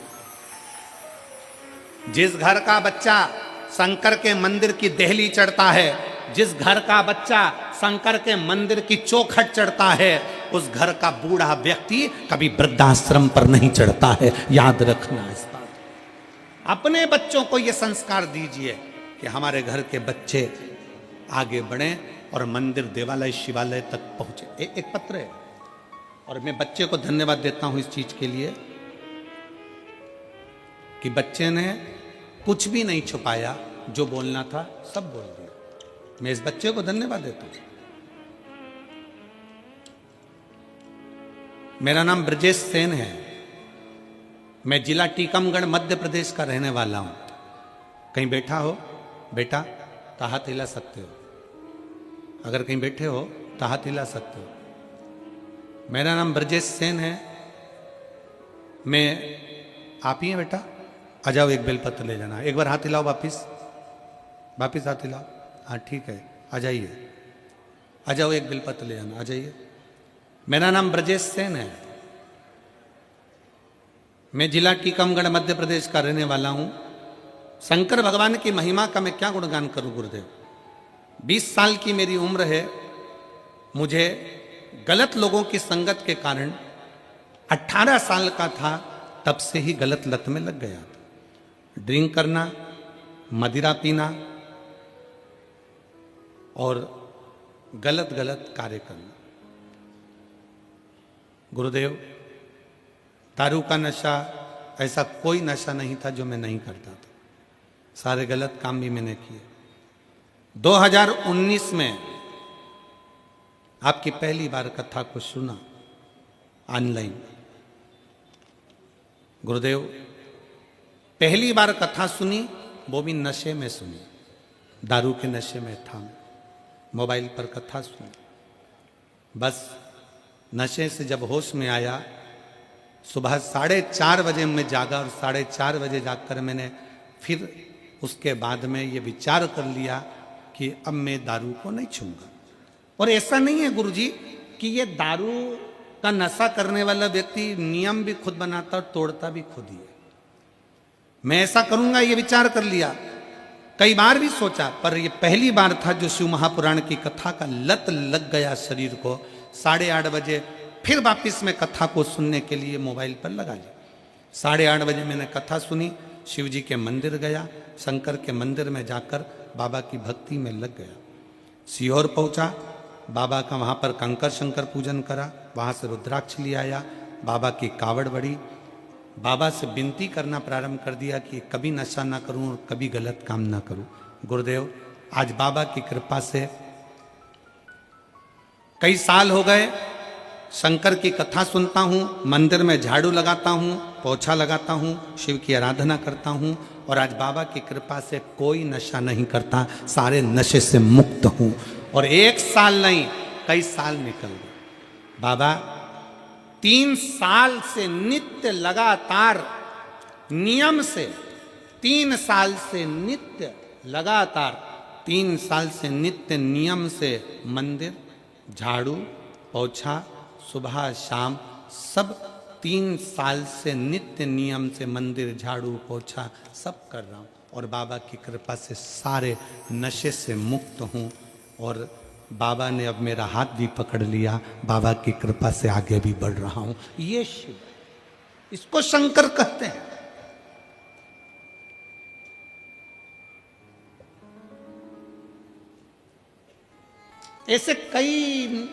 जिस घर का बच्चा शंकर के मंदिर की देहली चढ़ता है, जिस घर का बच्चा शंकर के मंदिर की चौखट चढ़ता है, उस घर का बूढ़ा व्यक्ति कभी वृद्धाश्रम पर नहीं चढ़ता है। याद रखना इस बात। अपने बच्चों को यह संस्कार दीजिए कि हमारे घर के बच्चे आगे बढ़ें और मंदिर, देवालय, शिवालय तक पहुंचे। एक पत्र है और मैं बच्चे को धन्यवाद देता हूं इस चीज के लिए। कि बच्चे ने कुछ भी नहीं छुपाया, जो बोलना था सब बोल दिया। मैं इस बच्चे को धन्यवाद देता हूं। मेरा नाम ब्रजेश सेन है। मैं जिला टीकमगढ़ मध्य प्रदेश का रहने वाला हूं। कहीं बैठा हो बेटा तो हाथ हिला सकते हो, अगर कहीं बैठे हो तो हाथ हिला सकते हो। मेरा नाम ब्रजेश सेन है। मैं आप ही हैं बेटा? आ जाओ, एक बेलपत्र ले जाना। एक बार हाथ हिलाओ, वापिस वापिस हाथ हिलाओ। हाँ ठीक है, आ जाइए, आ जाओ, एक बेलपत्र ले जाना, आ जाइए। मेरा नाम ब्रजेश सेन है। मैं जिला टीकमगढ़ मध्य प्रदेश का रहने वाला हूं। शंकर भगवान की महिमा का मैं क्या गुणगान करूं गुरुदेव। 20 साल की मेरी उम्र है। मुझे गलत लोगों की संगत के कारण 18 साल का था तब से ही गलत लत में लग गया था। ड्रिंक करना, मदिरा पीना और गलत गलत कार्य करना। गुरुदेव, दारू का नशा ऐसा कोई नशा नहीं था जो मैं नहीं करता था। सारे गलत काम भी मैंने किए। 2019 में आपकी पहली बार कथा को सुना ऑनलाइन। गुरुदेव, पहली बार कथा सुनी, वो भी नशे में सुनी। दारू के नशे में था। मोबाइल पर कथा सुनी। बस नशे से जब होश में आया, सुबह 4:30 बजे मैं जागा और 4:30 बजे जाकर मैंने फिर उसके बाद में ये विचार कर लिया कि अब मैं दारू को नहीं छूंगा। और ऐसा नहीं है गुरुजी कि ये दारू का नशा करने वाला व्यक्ति नियम भी खुद बनाता और तोड़ता भी खुद ही है। मैं ऐसा करूंगा ये विचार कर लिया, कई बार भी सोचा, पर ये पहली बार था जो शिव महापुराण की कथा का लत लग गया शरीर को। 8:30 बजे फिर वापिस मैं कथा को सुनने के लिए मोबाइल पर लगा लिया। 8:30 बजे मैंने कथा सुनी, शिव जी के मंदिर गया, शंकर के मंदिर में जाकर बाबा की भक्ति में लग गया। सीहोर पहुंचा, बाबा का वहाँ पर कंकर शंकर पूजन करा, वहाँ से रुद्राक्ष ले आया, बाबा की कावड़ बढ़ी, बाबा से विनती करना प्रारंभ कर दिया कि कभी नशा ना करूं और कभी गलत काम ना करूं। गुरुदेव, आज बाबा की कृपा से कई साल हो गए, शंकर की कथा सुनता हूँ, मंदिर में झाड़ू लगाता हूँ, पोछा लगाता हूँ, शिव की आराधना करता हूँ और आज बाबा की कृपा से कोई नशा नहीं करता, सारे नशे से मुक्त हूँ। और 1 साल नहीं, कई साल निकल गए। बाबा 3 साल से नित्य लगातार नियम से 3 साल से नित्य लगातार 3 साल से नित्य नियम से मंदिर, झाड़ू, पोछा, सुबह शाम सब 3 साल से नित्य नियम से मंदिर, झाड़ू, पोछा सब कर रहा हूँ और बाबा की कृपा से सारे नशे से मुक्त हूँ। और बाबा ने अब मेरा हाथ भी पकड़ लिया, बाबा की कृपा से आगे भी बढ़ रहा हूँ। ये शिव, इसको शंकर कहते हैं। ऐसे कई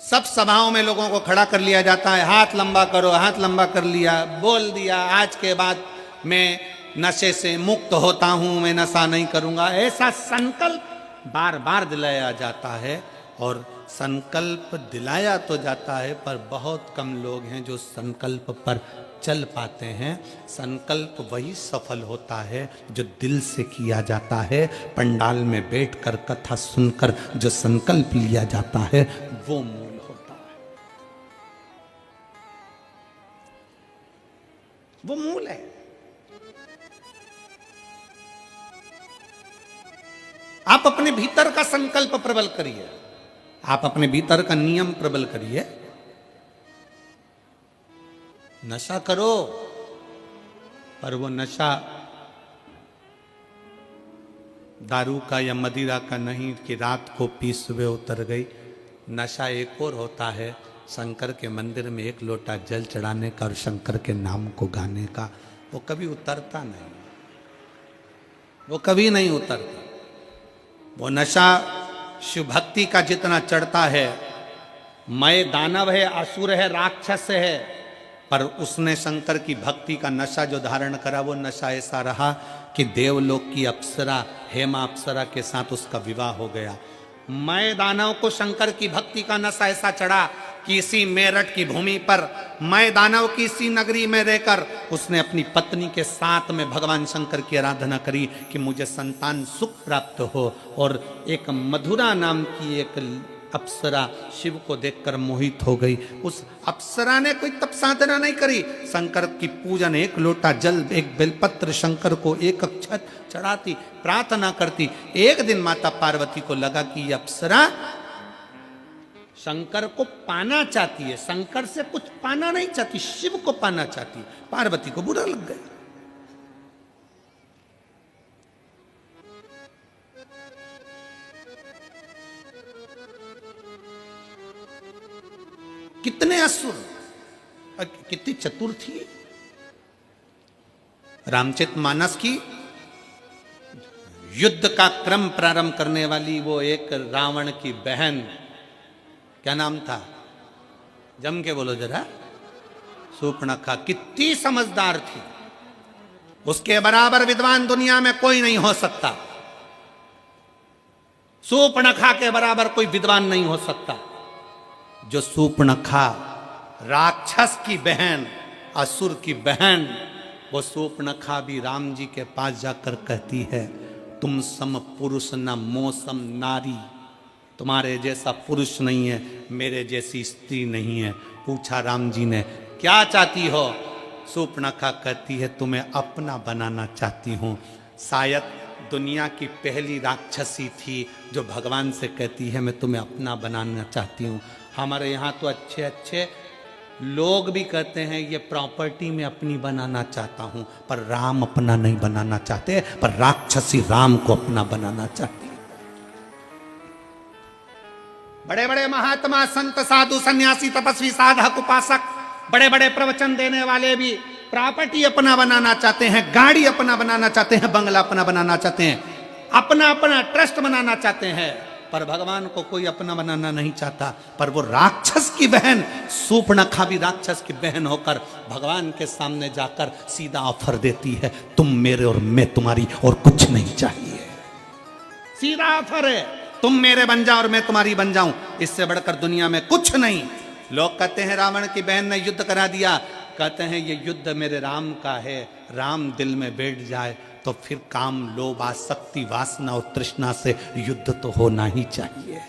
सब सभाओं में लोगों को खड़ा कर लिया जाता है, हाथ लंबा करो, हाथ लंबा कर लिया, बोल दिया आज के बाद मैं नशे से मुक्त होता हूं, मैं नशा नहीं करूंगा। ऐसा संकल्प बार बार दिलाया जाता है और संकल्प दिलाया तो जाता है पर बहुत कम लोग हैं जो संकल्प पर चल पाते हैं। संकल्प वही सफल होता है जो दिल से किया जाता है। पंडाल में बैठकर कथा सुनकर जो संकल्प लिया जाता है वो मूल होता है, वो मूल है। आप अपने भीतर का संकल्प प्रबल करिए, आप अपने भीतर का नियम प्रबल करिए। नशा करो पर वो नशा दारू का या मदिरा का नहीं कि रात को पी सुबह उतर गई। नशा एक और होता है, शंकर के मंदिर में 1 लोटा जल चढ़ाने का और शंकर के नाम को गाने का। वो कभी उतरता नहीं, वो कभी नहीं उतरता। वो नशा शिव भक्ति का जितना चढ़ता है, मैं दानव है, असुर है, राक्षस है, पर उसने शंकर की भक्ति का नशा जो धारण करा, वो नशा ऐसा रहा कि देवलोक की अप्सरा हेमा अप्सरा के साथ उसका विवाह हो गया। मैं दानव को शंकर की भक्ति का नशा ऐसा चढ़ा कि इसी मेरठ की भूमि पर मैं दानव की इसी नगरी में रहकर उसने अपनी पत्नी के साथ में भगवान शंकर की आराधना करी कि मुझे संतान सुख प्राप्त हो। और एक मधुरा नाम की एक अप्सरा शिव को देखकर मोहित हो गई। उस अप्सरा ने कोई तप साधना नहीं करी, शंकर की पूजन, एक लोटा जल, एक बेलपत्र शंकर को एक अक्षत चढ़ाती, प्रार्थना करती। एक दिन माता पार्वती को लगा कि ये अप्सरा शंकर को पाना चाहती है, शंकर से कुछ पाना नहीं चाहती, शिव को पाना चाहती। पार्वती को बुरा लग गया। कितने असुर, कितनी चतुर थी। रामचरितमानस की युद्ध का क्रम प्रारंभ करने वाली वो एक रावण की बहन, क्या नाम था, जम के बोलो जरा, शूर्पणखा, कितनी समझदार थी। उसके बराबर विद्वान दुनिया में कोई नहीं हो सकता। शूर्पणखा के बराबर कोई विद्वान नहीं हो सकता। जो शूर्पणखा राक्षस की बहन, असुर की बहन, वो शूर्पणखा भी राम जी के पास जाकर कहती है, तुम सम पुरुष न मोसम नारी, तुम्हारे जैसा पुरुष नहीं है, मेरे जैसी स्त्री नहीं है। पूछा राम जी ने, क्या चाहती हो? शूर्पणखा कहती है, तुम्हें अपना बनाना चाहती हूँ। शायद दुनिया की पहली राक्षसी थी जो भगवान से कहती है, मैं तुम्हें अपना बनाना चाहती हूँ। हमारे यहाँ तो अच्छे अच्छे लोग भी कहते हैं, ये प्रॉपर्टी में अपनी बनाना चाहता हूँ, पर राम अपना नहीं बनाना चाहते, पर राक्षसी राम को अपना बनाना चाहती है। बड़े बड़े महात्मा, संत, साधु, सन्यासी, तपस्वी, साधक, उपासक, बड़े बड़े प्रवचन देने वाले भी प्रॉपर्टी अपना बनाना चाहते हैं, गाड़ी अपना बनाना चाहते हैं, बंगला अपना बनाना चाहते हैं, अपना अपना ट्रस्ट बनाना चाहते हैं, पर भगवान को कोई अपना बनाना नहीं चाहता। पर वो राक्षस की बहन शूर्पणखा भी राक्षस की बहन होकर भगवान के सामने जाकर सीधा ऑफर देती है, तुम मेरे और मैं तुम्हारी, और कुछ नहीं चाहिए। सीधा ऑफर है, तुम मेरे बन जाओ और मैं तुम्हारी बन जाऊं, इससे बढ़कर दुनिया में कुछ नहीं। लोग कहते हैं रावण की बहन ने युद्ध करा दिया, कहते हैं ये युद्ध मेरे राम का है। राम दिल में बैठ जाए तो फिर काम, लोभ, आसक्ति, वासना और तृष्णा से युद्ध तो होना ही चाहिए।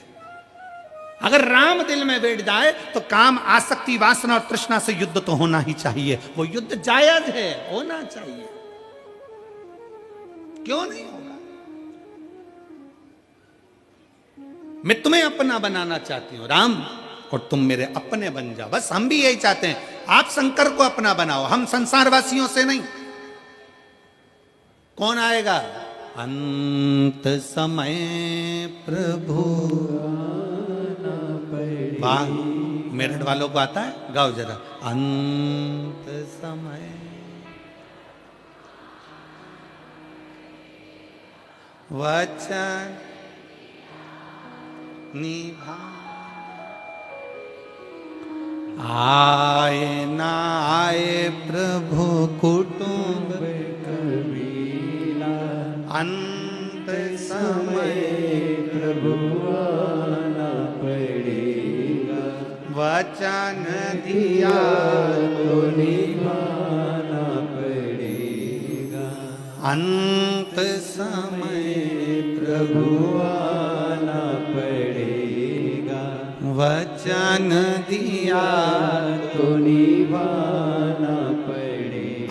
अगर राम दिल में बैठ जाए तो काम, आसक्ति, वासना और तृष्णा से युद्ध तो होना ही चाहिए। वो युद्ध जायज है, होना चाहिए, क्यों नहीं होगा? मैं तुम्हें अपना बनाना चाहती हूं राम, और तुम मेरे अपने बन जाओ। बस हम भी यही चाहते हैं, आप शंकर को अपना बनाओ, हम संसारवासियों से नहीं। कौन आएगा? अंत समय प्रभु। वाह, मेरठ वालों को आता है? गाओ जरा। अंत समय वचन निभा, आए ना आए प्रभु कुटुंब कबीला, अंत समय प्रभु आना पड़ेगा, वचन दिया तो निभाना पड़ेगा, अंत समय प्रभु आना पड़ेगा, वचन दिया तो निभाना पड़ेगा।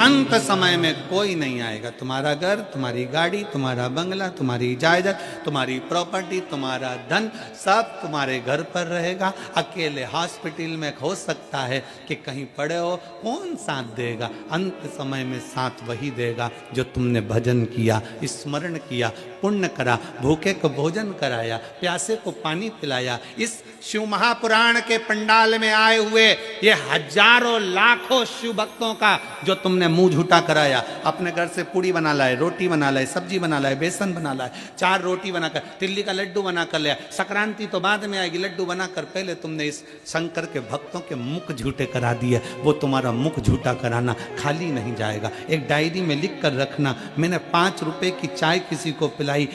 अंत समय में कोई नहीं आएगा। तुम्हारा घर, तुम्हारी गाड़ी, तुम्हारा बंगला, तुम्हारी जायदाद, तुम्हारी प्रॉपर्टी, तुम्हारा धन, सब तुम्हारे घर पर रहेगा। अकेले हॉस्पिटल में हो सकता है कि कहीं पड़े हो, कौन साथ देगा? अंत समय में साथ वही देगा जो तुमने भजन किया, स्मरण किया, पुण्य करा, भूखे को भोजन कराया, प्यासे को पानी पिलाया। इस शिव महापुराण के पंडाल में आए हुए ये हजारों लाखों शिव भक्तों का जो तुमने मुंह झूठा कराया, अपने घर से पूड़ी बना लाए, रोटी बना लाए, सब्जी बना लाए, बेसन बना लाए, 4 रोटी बनाकर, तिल्ली का लड्डू बनाकर लिया। संक्रांति तो बाद में आएगी, लड्डू बनाकर पहले तुमने इस शंकर के भक्तों के मुख झूठे करा दिए। वो तुम्हारा मुख झूठा कराना खाली नहीं जाएगा। एक डायरी में लिख कर रखना, मैंने 5 रुपए की चाय किसी को पिलाई,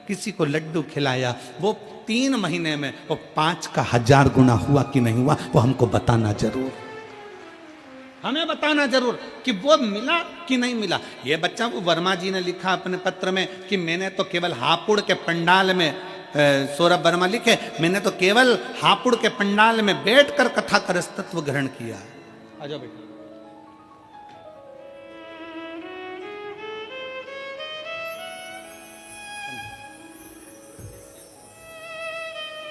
किसी को लड्डू खिलाया, वो 3 महीने में वो 5 का 1000 गुना हुआ कि नहीं हुआ, वो हमको बताना जरूर, हमें बताना जरूर कि वो मिला कि नहीं मिला। ये बच्चा वो वर्मा जी ने लिखा अपने पत्र में कि मैंने तो केवल हापुड़ के पंडाल में, सौरभ वर्मा लिखे, मैंने तो केवल हापुड़ के पंडाल में बैठकर कथा का रसतत्व ग्रहण किया। आ जाओ बेटा।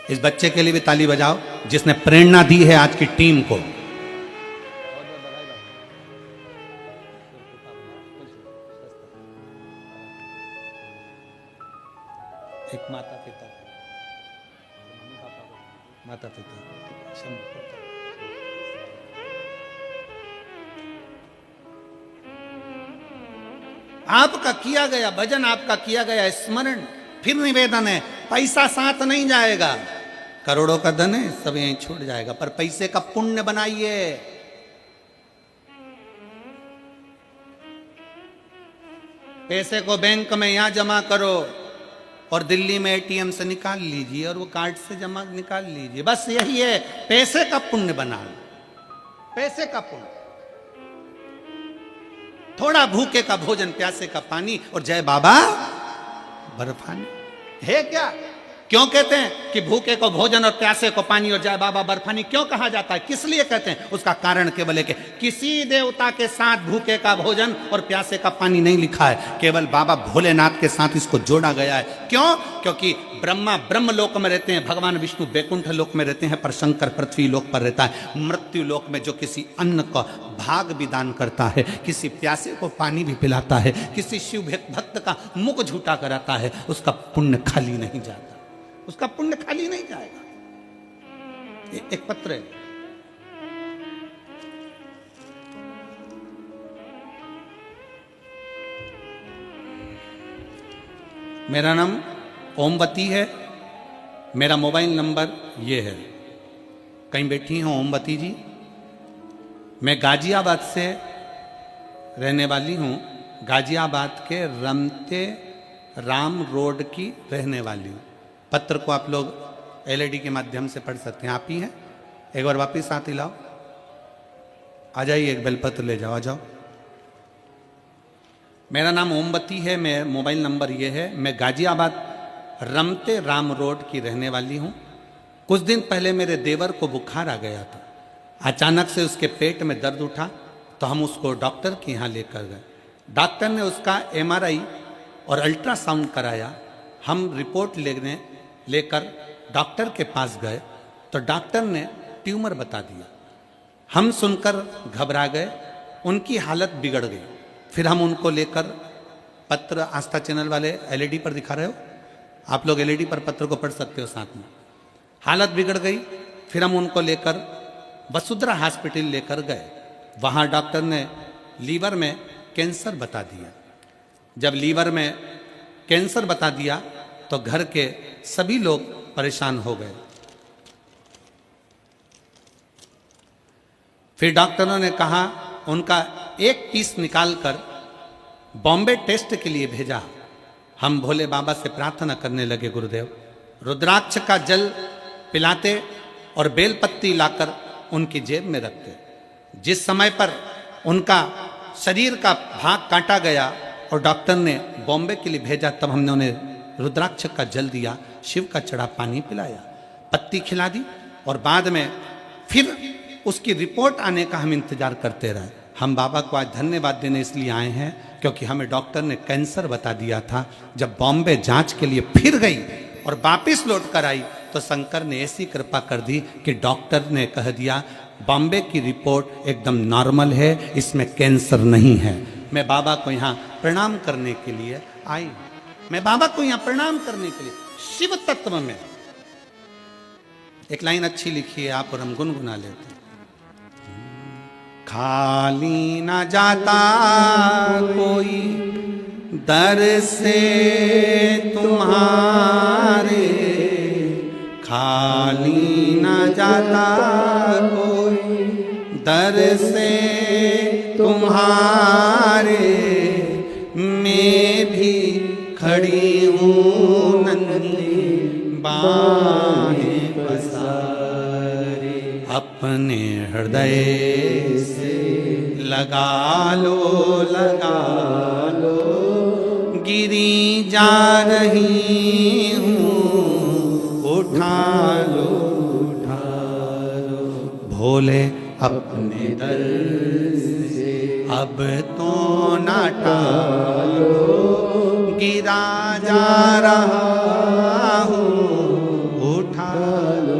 इस बच्चे के लिए भी ताली बजाओ जिसने प्रेरणा दी है आज की टीम को। एक माता पिता, माता पिता आपका किया गया भजन, आपका किया गया स्मरण, फिर निवेदन है, पैसा साथ नहीं जाएगा, करोड़ों का धन है सब यहीं छूट जाएगा, पर पैसे का पुण्य बनाइए। पैसे को बैंक में यहां जमा करो और दिल्ली में एटीएम से निकाल लीजिए और वो कार्ड से जमा निकाल लीजिए, बस यही है। पैसे का पुण्य बनाना, पैसे का पुण्य, थोड़ा भूखे का भोजन, प्यासे का पानी और जय बाबा बर्फानी है क्या? क्यों कहते हैं कि भूखे को भोजन और प्यासे को पानी और जय बाबा बर्फानी क्यों कहा जाता है, किस लिए कहते हैं? उसका कारण केवल है कि किसी देवता के साथ भूखे का भोजन और प्यासे का पानी नहीं लिखा है, केवल बाबा भोलेनाथ के साथ इसको जोड़ा गया है। क्यों? क्योंकि ब्रह्मा ब्रह्म लोक में रहते हैं, भगवान विष्णु बैकुंठ लोक में रहते हैं, पर शंकर पृथ्वी लोक पर रहता है। मृत्यु लोक में जो किसी अन्न का भाग भी दान करता है, किसी प्यासे को पानी भी पिलाता है, किसी शिव भक्त का मुख झूठा कराता है, उसका पुण्य खाली नहीं जाता, उसका पुण्य खाली नहीं जाएगा। एक पत्र है, मेरा नाम ओमवती है, मेरा मोबाइल नंबर ये है। कहीं बैठी हैं ओमवती जी? मैं गाजियाबाद से रहने वाली हूँ, गाजियाबाद के रमते राम रोड की रहने वाली हूँ। पत्र को आप लोग एलईडी के माध्यम से पढ़ सकते हैं। आप ही हैं? एक बार वापिस साथ ही लाओ, आ जाइए, एक बेलपत्र ले जाओ, आ जाओ। मेरा नाम ओमवती है, मैं मोबाइल नंबर ये है। मैं गाजियाबाद रमते राम रोड की रहने वाली हूँ। कुछ दिन पहले मेरे देवर को बुखार आ गया था, अचानक से उसके पेट में दर्द उठा तो हम उसको डॉक्टर के यहाँ लेकर गए। डॉक्टर ने उसका एमआरआई और अल्ट्रासाउंड कराया। हम रिपोर्ट लेकर डॉक्टर के पास गए तो डॉक्टर ने ट्यूमर बता दिया। हम सुनकर घबरा गए, उनकी हालत बिगड़ गई। फिर हम उनको लेकर, पत्र आस्था चैनल वाले एलईडी पर दिखा रहे हो, आप लोग एलईडी पर पत्र को पढ़ सकते हो साथ में। हालत बिगड़ गई, फिर हम उनको लेकर वसुंधरा हॉस्पिटल लेकर गए। वहाँ डॉक्टर ने लीवर में कैंसर बता दिया। जब लीवर में कैंसर बता दिया तो घर के सभी लोग परेशान हो गए। फिर डॉक्टरों ने कहा, उनका एक पीस निकालकर बॉम्बे टेस्ट के लिए भेजा। हम भोले बाबा से प्रार्थना करने लगे, गुरुदेव रुद्राक्ष का जल पिलाते और बेलपत्ती लाकर उनकी जेब में रखते। जिस समय पर उनका शरीर का भाग काटा गया और डॉक्टर ने बॉम्बे के लिए भेजा, तब हमने उन्हें रुद्राक्ष का जल दिया, शिव का चढ़ा पानी पिलाया, पत्ती खिला दी और बाद में फिर उसकी रिपोर्ट आने का हम इंतजार करते रहे। हम बाबा को आज धन्यवाद देने इसलिए आए हैं क्योंकि हमें डॉक्टर ने कैंसर बता दिया था। जब बॉम्बे जांच के लिए फिर गई और वापिस लौट कर आई तो शंकर ने ऐसी कृपा कर दी कि डॉक्टर ने कह दिया, बॉम्बे की रिपोर्ट एकदम नॉर्मल है, इसमें कैंसर नहीं है। मैं बाबा को यहाँ प्रणाम करने के लिए आई, मैं बाबा को यहाँ प्रणाम करने के लिए। शिव तत्व में एक लाइन अच्छी लिखी है, आप और हम गुनगुना लेते हैं। खाली न जाता कोई दर से तुम्हारे, खाली न जाता कोई दर से तुम्हारे, मैं भी खड़ी हूँ नन्ही बाहें पसारे, अपने हृदय से लगा लो, गिरी जा रही हूँ, उठा लो, भोले अपने दर से अब तो न टालो, गिरा जा रहा हूँ, उठा लो।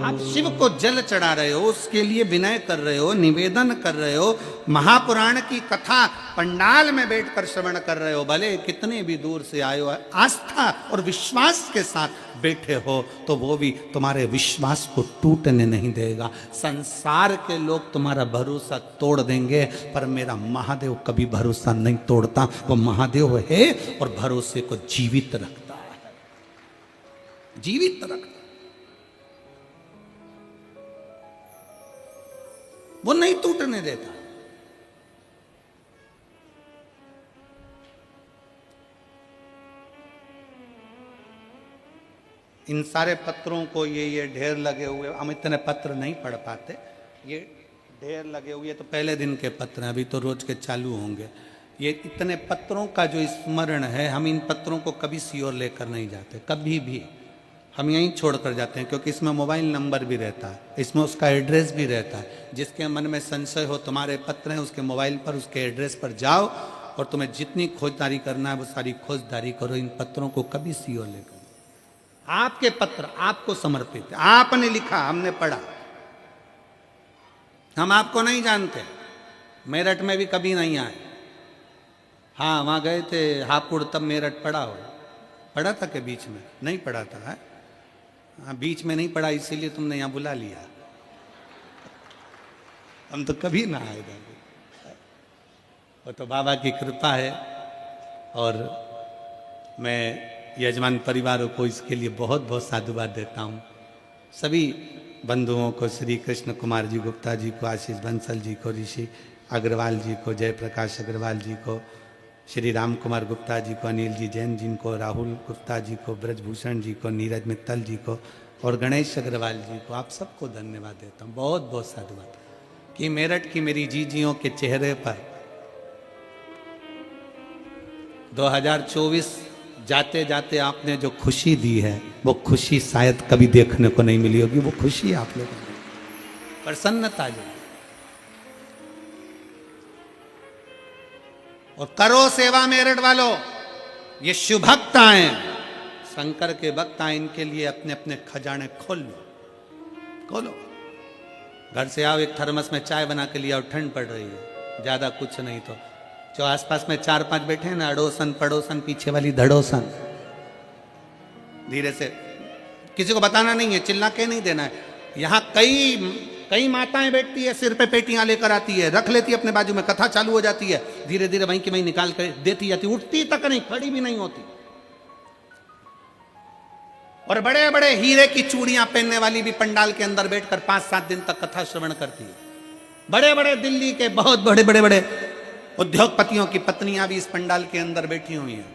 आप शिव को जल चढ़ा रहे हो, उसके लिए विनय कर रहे हो, निवेदन कर रहे हो, महापुराण की कथा पंडाल में बैठकर श्रवण कर रहे हो, भले कितने भी दूर से आए हो, आस्था और विश्वास के साथ बैठे हो, तो वो भी तुम्हारे विश्वास को टूटने नहीं देगा। संसार के लोग तुम्हारा भरोसा तोड़ देंगे, पर मेरा महादेव कभी भरोसा नहीं तोड़ता। वो महादेव है और भरोसे को जीवित रखता है, जीवित रखता, वो नहीं टूटने देता। इन सारे पत्रों को ये ढेर लगे हुए, हम इतने पत्र नहीं पढ़ पाते, ये ढेर लगे हुए तो पहले दिन के पत्र हैं, अभी तो रोज के चालू होंगे। ये इतने पत्रों का जो स्मरण है, हम इन पत्रों को कभी सीओर लेकर नहीं जाते, कभी भी हम यहीं छोड़ कर जाते हैं, क्योंकि इसमें मोबाइल नंबर भी रहता है, इसमें उसका एड्रेस भी रहता है। जिसके मन में संशय हो, तुम्हारे पत्र हैं, उसके मोबाइल पर उसके एड्रेस पर जाओ और तुम्हें जितनी खोजदारी करना है वो सारी खोजदारी करो। इन पत्रों को कभी सीओर लेकर, आपके पत्र आपको समर्पित है, आपने लिखा, हमने पढ़ा, हम आपको नहीं जानते, मेरठ में भी कभी नहीं आए। हाँ, वहाँ गए थे हापुड़, तब मेरठ पढ़ा था कि बीच में नहीं पढ़ा था? है? हाँ, बीच में नहीं पढ़ा, इसीलिए तुमने यहाँ बुला लिया, हम तो कभी ना आए। वो तो बाबा की कृपा है, और मैं यजमान परिवारों को इसके लिए बहुत बहुत साधुवाद देता हूँ। सभी बंधुओं को, श्री कृष्ण कुमार जी गुप्ता जी को, आशीष बंसल जी को, ऋषि अग्रवाल जी को, जयप्रकाश अग्रवाल जी को, श्री राम कुमार गुप्ता जी को, अनिल जी जैन जी को, राहुल गुप्ता जी को, ब्रजभूषण जी को, नीरज मित्तल जी को और गणेश अग्रवाल जी को, आप सबको धन्यवाद देता हूँ, बहुत बहुत साधुवाद कि मेरठ की मेरी जीजियों के चेहरे पर 2024 जाते जाते आपने जो खुशी दी है, वो खुशी शायद कभी देखने को नहीं मिली होगी। वो खुशी आप लोगों को, प्रसन्नता जो, और करो सेवा मेरठ वालों, ये शुभ भक्त आए, शंकर के भक्त आए, इनके लिए अपने अपने खजाने खोलो। घर से आओ, एक थर्मस में चाय बना के लिया, और ठंड पड़ रही है, ज्यादा कुछ नहीं तो जो आसपास में 4-5 बैठे हैं ना, अड़ोसन पड़ोसन, पीछे वाली धड़ोसन, धीरे से, किसी को बताना नहीं है, चिल्ला के नहीं देना है। यहाँ कई माताएं बैठती है, सिर पे पेटियां लेकर आती है, रख लेती है अपने बाजू में, कथा चालू हो जाती है, धीरे धीरे वहीं की वहीं निकाल कर देती जाती, उठती तक नहीं, खड़ी भी नहीं होती। और बड़े बड़े हीरे की चूड़ियां पहनने वाली भी पंडाल के अंदर बैठकर 5-7 दिन तक कथा श्रवण करती है। बड़े बड़े दिल्ली के बहुत बड़े उद्योगपतियों की पत्नियां भी इस पंडाल के अंदर बैठी हुई हैं,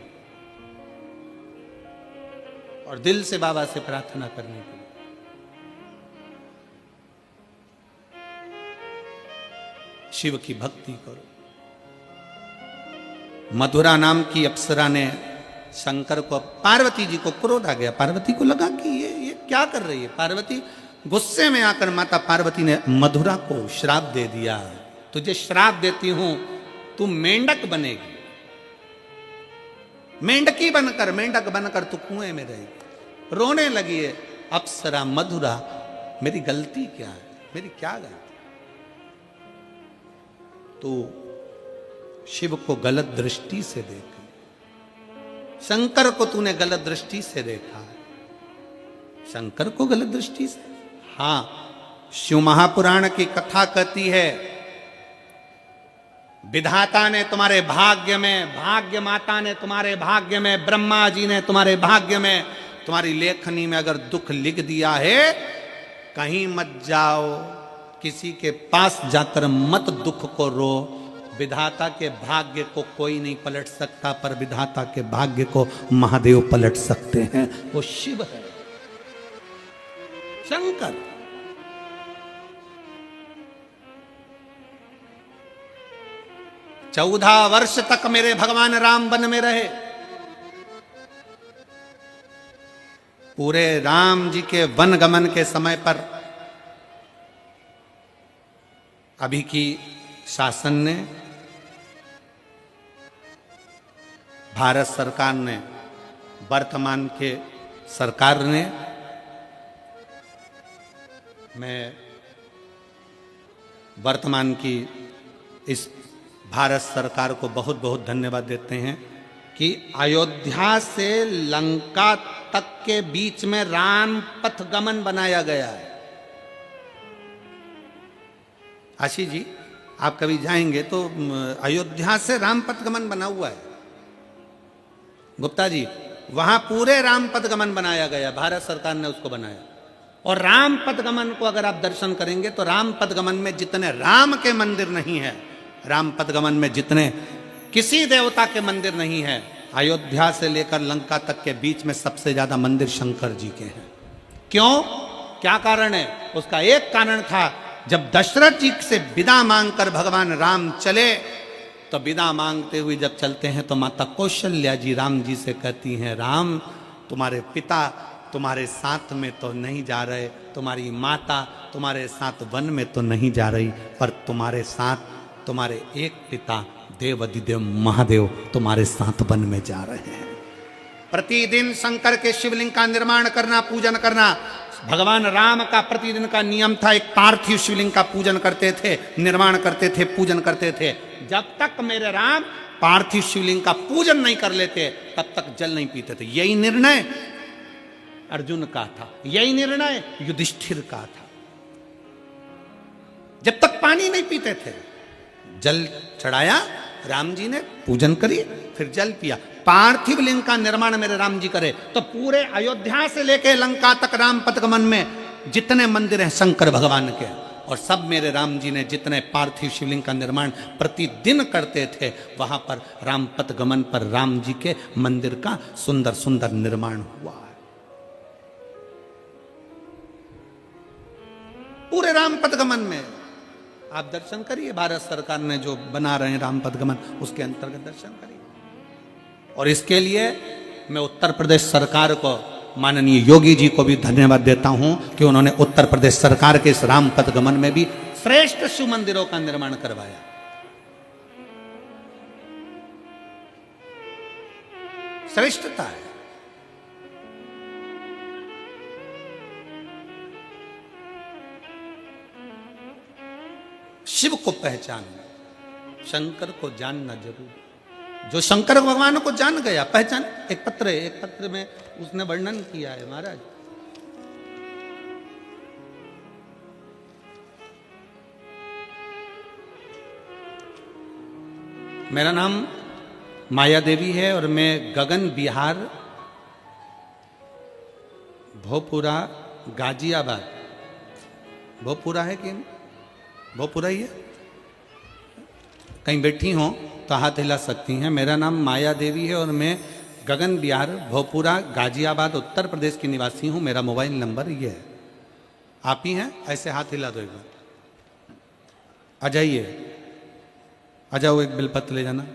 और दिल से बाबा से प्रार्थना करने के लिए। शिव की भक्ति करो। मधुरा नाम की अप्सरा ने शंकर को, पार्वती जी को क्रोध आ गया, पार्वती को लगा कि ये क्या कर रही है। पार्वती गुस्से में आकर माता पार्वती ने मधुरा को श्राप दे दिया, तुझे श्राप देती हूं, तू मेंढक बनेगी, मेंढक बनकर तू कुएं में रहेगी। रोने लगी है अप्सरा मधुरा, मेरी गलती क्या है, मेरी क्या गलती। तो शिव को गलत दृष्टि से देखा, शंकर को तूने गलत दृष्टि से देखा, शंकर को गलत दृष्टि से। हाँ, शिव महापुराण की कथा कहती है, विधाता ने तुम्हारे भाग्य में, भाग्य माता ने तुम्हारे भाग्य में, ब्रह्मा जी ने तुम्हारे भाग्य में, तुम्हारी लेखनी में अगर दुख लिख दिया है, कहीं मत जाओ, किसी के पास जाकर मत दुख को रो। विधाता के भाग्य को कोई नहीं पलट सकता, पर विधाता के भाग्य को महादेव पलट सकते हैं। वो शिव है, शंकर। चौदह वर्ष तक मेरे भगवान राम वन में रहे। पूरे राम जी के वन गमन के समय पर अभी की शासन ने, भारत सरकार ने, वर्तमान के सरकार ने, मैं वर्तमान की इस भारत सरकार को बहुत बहुत धन्यवाद देते हैं कि अयोध्या से लंका तक के बीच में राम पथ गमन बनाया गया है। आशीष जी, आप कभी जाएंगे तो अयोध्या से राम पथ गमन बना हुआ है। गुप्ता जी, वहां पूरे राम पथ गमन बनाया गया, भारत सरकार ने उसको बनाया। और राम पथ गमन को अगर आप दर्शन करेंगे तो राम पथ गमन में जितने राम के मंदिर नहीं है, राम पथ गमन में जितने किसी देवता के मंदिर नहीं है, अयोध्या से लेकर लंका तक के बीच में सबसे ज्यादा मंदिर शंकर जी के हैं। क्यों? क्या कारण है? उसका एक कारण था, जब दशरथ जी से विदा मांगकर भगवान राम चले, तो विदा मांगते हुए जब चलते हैं तो माता कौशल्या जी राम जी से कहती हैं, राम तुम्हारे पिता तुम्हारे साथ में तो नहीं जा रहे, तुम्हारी माता तुम्हारे साथ वन में तो नहीं जा रही, पर तुम्हारे साथ तुम्हारे एक पिता देवाधिदेव महादेव तुम्हारे साथ वन में जा रहे हैं। प्रतिदिन शंकर के शिवलिंग का निर्माण करना, पूजन करना भगवान राम का प्रतिदिन का नियम था। एक पार्थिव शिवलिंग का पूजन करते थे, निर्माण करते थे, पूजन करते थे। जब तक मेरे राम पार्थिव शिवलिंग का पूजन नहीं कर लेते, तब तक जल नहीं पीते थे। यही निर्णय अर्जुन का था, यही निर्णय युधिष्ठिर का था। जब तक पानी नहीं पीते थे, जल चढ़ाया, राम जी ने पूजन करी, फिर जल पिया। पार्थिव लिंग का निर्माण मेरे राम जी करे, तो पूरे अयोध्या से लेके लंका तक राम पथगमन में जितने मंदिर हैं शंकर भगवान के, और सब मेरे राम जी ने जितने पार्थिव शिवलिंग का निर्माण प्रतिदिन करते थे, वहां पर राम पथगमन पर राम जी के मंदिर का सुंदर सुंदर निर्माण हुआ है। पूरे राम पथगमन में आप दर्शन करिए, भारत सरकार ने जो बना रहे हैं राम पथगमन, उसके अंतर्गत दर्शन करिए। और इसके लिए मैं उत्तर प्रदेश सरकार को, माननीय योगी जी को भी धन्यवाद देता हूं कि उन्होंने उत्तर प्रदेश सरकार के इस राम पथगमन में भी श्रेष्ठ शिव मंदिरों का निर्माण करवाया। श्रेष्ठता है। शिव को पहचानना, शंकर को जानना जरूर। जो शंकर भगवान को जान गया, पहचान। एक पत्र में उसने वर्णन किया है महाराज, मेरा नाम माया देवी है और मैं गगन बिहार भोपुरा गाजियाबाद, भोपुरा है कि भोपुरा ही है, कहीं बैठी हो तो हाथ हिला सकती हैं। मेरा नाम माया देवी है और मैं गगन बिहार भोपुरा गाजियाबाद उत्तर प्रदेश की निवासी हूँ। मेरा मोबाइल नंबर ये है। आप ही हैं? ऐसे हाथ हिला दो एक बार। आ जाइए, आ जाओ, एक बिलपत्र ले जाना।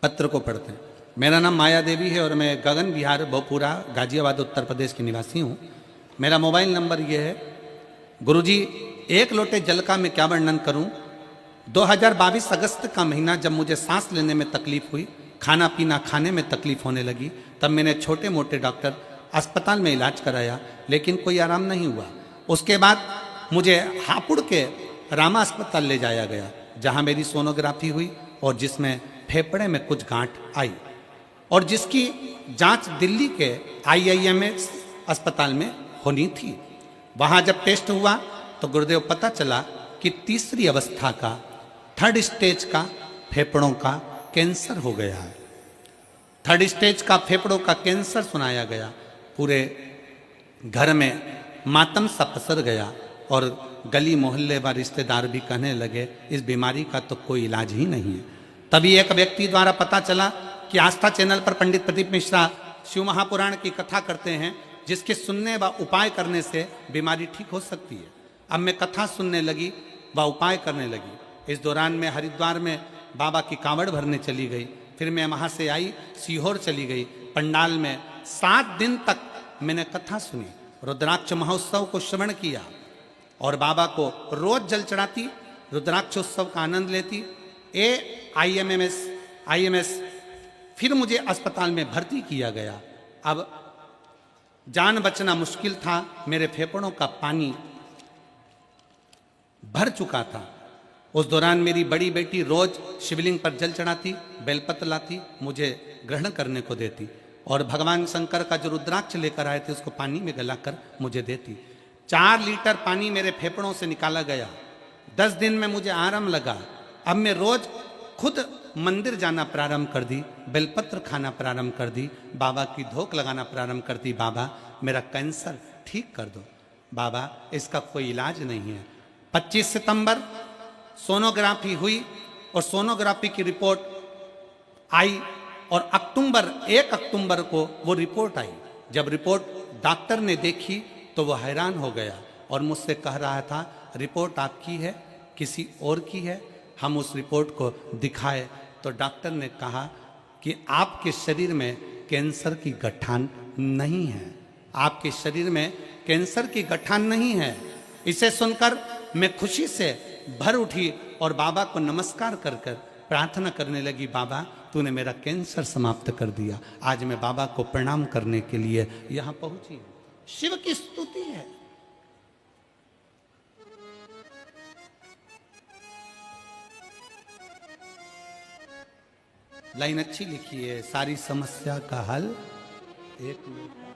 पत्र को पढ़ते हैं। मेरा नाम माया देवी है और मैं गगन बिहार भोपुरा गाजियाबाद उत्तर प्रदेश की निवासी हूँ। मेरा मोबाइल नंबर ये है। गुरुजी, एक लोटे जल का मैं क्या वर्णन करूं। 2022 अगस्त का महीना, जब मुझे सांस लेने में तकलीफ हुई, खाना पीना खाने में तकलीफ होने लगी, तब मैंने छोटे मोटे डॉक्टर अस्पताल में इलाज कराया, लेकिन कोई आराम नहीं हुआ। उसके बाद मुझे हापुड़ के रामा अस्पताल ले जाया गया, जहां मेरी सोनोग्राफी हुई और जिसमें फेफड़े में कुछ गांठ आई, और जिसकी जांच दिल्ली के IIMS अस्पताल में होनी थी। वहां जब टेस्ट हुआ तो गुरुदेव पता चला कि तीसरी अवस्था का, थर्ड स्टेज का फेफड़ों का कैंसर हो गया है। थर्ड स्टेज का फेफड़ों का कैंसर सुनाया गया। पूरे घर में मातम सा पसर गया और गली मोहल्ले व रिश्तेदार भी कहने लगे इस बीमारी का तो कोई इलाज ही नहीं है। तभी एक व्यक्ति द्वारा पता चला कि आस्था चैनल पर पंडित प्रदीप मिश्रा शिव महापुराण की कथा करते हैं, जिसके सुनने व उपाय करने से बीमारी ठीक हो सकती है। अब मैं कथा सुनने लगी व उपाय करने लगी। इस दौरान मैं हरिद्वार में बाबा की कांवड़ भरने चली गई। फिर मैं वहाँ से आई, सीहोर चली गई। पंडाल में 7 दिन तक मैंने कथा सुनी, रुद्राक्ष महोत्सव को श्रवण किया और बाबा को रोज जल चढ़ाती, रुद्राक्षोत्सव का आनंद लेती। IMS फिर मुझे अस्पताल में भर्ती किया गया। अब जान बचना मुश्किल था। मेरे फेफड़ों का पानी भर चुका था। उस दौरान मेरी बड़ी बेटी रोज शिवलिंग पर जल चढ़ाती, बेलपत्र लाती, मुझे ग्रहण करने को देती और भगवान शंकर का जो रुद्राक्ष लेकर आए थे उसको पानी में गलाकर मुझे देती। 4 लीटर पानी मेरे फेफड़ों से निकाला गया। 10 दिन में मुझे आराम लगा। अब मैं रोज खुद मंदिर जाना प्रारंभ कर दी, बेलपत्र खाना प्रारंभ कर दी, बाबा की धोक लगाना प्रारंभ कर दी। बाबा मेरा कैंसर ठीक कर दो, बाबा इसका कोई इलाज नहीं है। 25 सितंबर सोनोग्राफी हुई और सोनोग्राफी की रिपोर्ट आई और 1 अक्टूबर को वो रिपोर्ट आई। जब रिपोर्ट डॉक्टर ने देखी तो वो हैरान हो गया और मुझसे कह रहा था रिपोर्ट आपकी है किसी और की है। हम उस रिपोर्ट को दिखाए तो डॉक्टर ने कहा कि आपके शरीर में कैंसर की गठान नहीं है, आपके शरीर में कैंसर की गठान नहीं है। इसे सुनकर मैं खुशी से भर उठी और बाबा को नमस्कार कर कर प्रार्थना करने लगी, बाबा तूने मेरा कैंसर समाप्त कर दिया। आज मैं बाबा को प्रणाम करने के लिए यहां पहुंची। शिव की स्तुति है। लाइन अच्छी लिखी है, सारी समस्या का हल एक लोटा।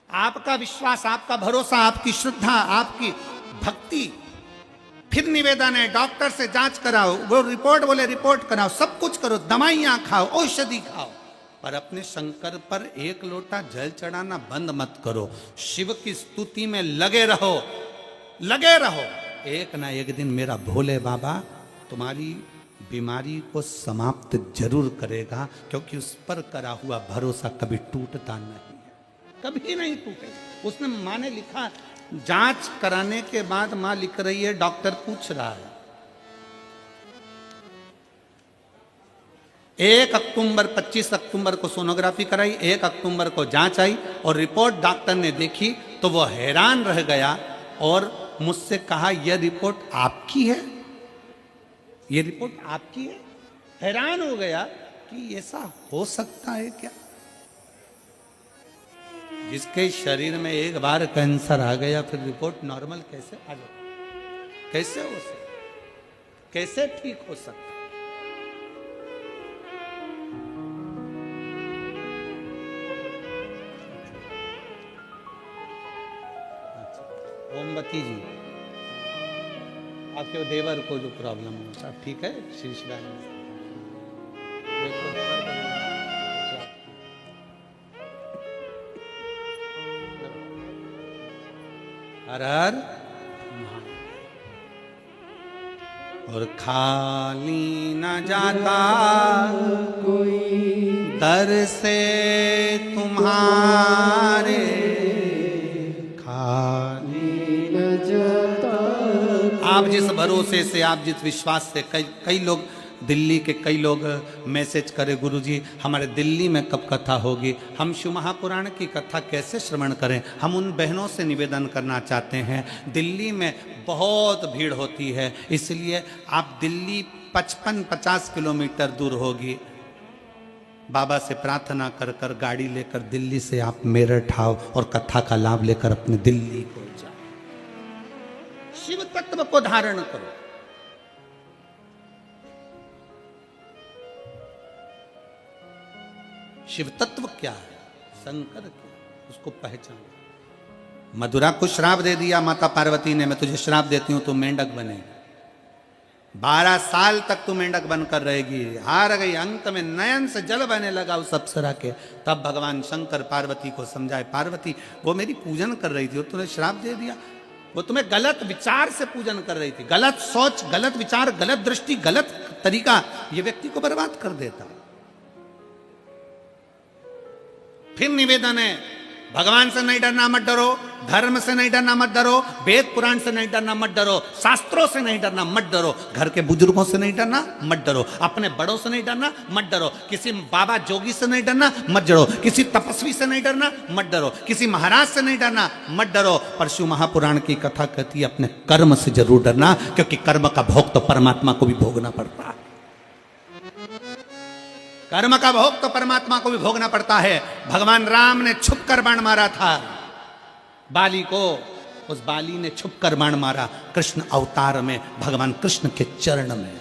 आपका विश्वास, आपका भरोसा, आपकी श्रद्धा, आपकी भक्ति। फिर निवेदन है डॉक्टर से जांच कराओ, वो रिपोर्ट बोले रिपोर्ट कराओ, सब कुछ करो, दवाइयां खाओ, औषधि खाओ, पर अपने शंकर पर 1 लोटा जल चढ़ाना बंद मत करो। शिव की स्तुति में लगे रहो, लगे रहो। एक ना एक दिन मेरा भोले बाबा तुम्हारी बीमारी को समाप्त जरूर करेगा, क्योंकि उस पर करा हुआ भरोसा कभी टूटता नहीं है, कभी नहीं टूटेगा। उसने माँ ने लिखा, जांच कराने के बाद मां लिख रही है, डॉक्टर पूछ रहा है 1 अक्टूबर 25 अक्टूबर को सोनोग्राफी कराई, 1 अक्टूबर को जांच आई और रिपोर्ट डॉक्टर ने देखी तो वो हैरान रह गया और मुझसे कहा यह रिपोर्ट आपकी है, ये रिपोर्ट आपकी है। हैरान हो गया कि ऐसा हो सकता है क्या। जिसके शरीर में एक बार कैंसर आ गया फिर रिपोर्ट नॉर्मल कैसे आ जाए, कैसे हो सकता, कैसे ठीक हो सकता। ओमवती जी, आपके देवर को जो प्रॉब्लम हो सब ठीक है, शीश हर हर और खाली न जाता कोई दर से तुम्हारे, खाली न जाता। आप जिस भरोसे से, आप जिस विश्वास से, कई लोग दिल्ली के कई लोग मैसेज करे, गुरुजी हमारे दिल्ली में कब कथा होगी, हम शिव महापुराण की कथा कैसे श्रवण करें। हम उन बहनों से निवेदन करना चाहते हैं, दिल्ली में बहुत भीड़ होती है, इसलिए आप दिल्ली 55-50 किलोमीटर दूर होगी, बाबा से प्रार्थना कर कर गाड़ी लेकर दिल्ली से आप मेरठ आओ और कथा का लाभ लेकर अपने दिल्ली को जाओ, शिव तत्व को धारण करो। शिव तत्व क्या है, शंकर क्या, उसको पहचानो। मधुरा को श्राप दे दिया माता पार्वती ने, मैं तुझे श्राप देती हूं, तू मेंढक बने, 12 साल तक तू मेंढक बनकर रहेगी। हार गई, अंत में नयन से जल बहने लगा उस अप्सरा के। तब भगवान शंकर पार्वती को समझाए, पार्वती वो मेरी पूजन कर रही थी और तूने श्राप दे दिया। वो तुम्हें गलत विचार से पूजन कर रही थी, गलत सोच, गलत विचार, गलत दृष्टि, गलत तरीका, ये व्यक्ति को बर्बाद कर देता। फिर निवेदन है, भगवान से नहीं डरना, मत डरो, धर्म से नहीं डरना, मत डरो, वेद पुराण से नहीं डरना, मत डरो, शास्त्रों से नहीं डरना, मत डरो, घर के बुजुर्गों से नहीं डरना, मत डरो, अपने बड़ों से नहीं डरना, मत डरो, किसी बाबा जोगी से नहीं डरना, मत डरो, किसी तपस्वी से नहीं डरना, मत डरो, किसी महाराज से नहीं डरना, मत डरो। परशु महापुराण की कथा कहती है अपने कर्म से जरूर डरना, क्योंकि कर्म का भोग तो परमात्मा को भी भोगना पड़ता है। कर्म का भोग तो परमात्मा को भी भोगना पड़ता है। भगवान राम ने छुप कर बाण मारा था बाली को, उस बाली ने छुप कर बाण मारा कृष्ण अवतार में, भगवान कृष्ण के चरण में,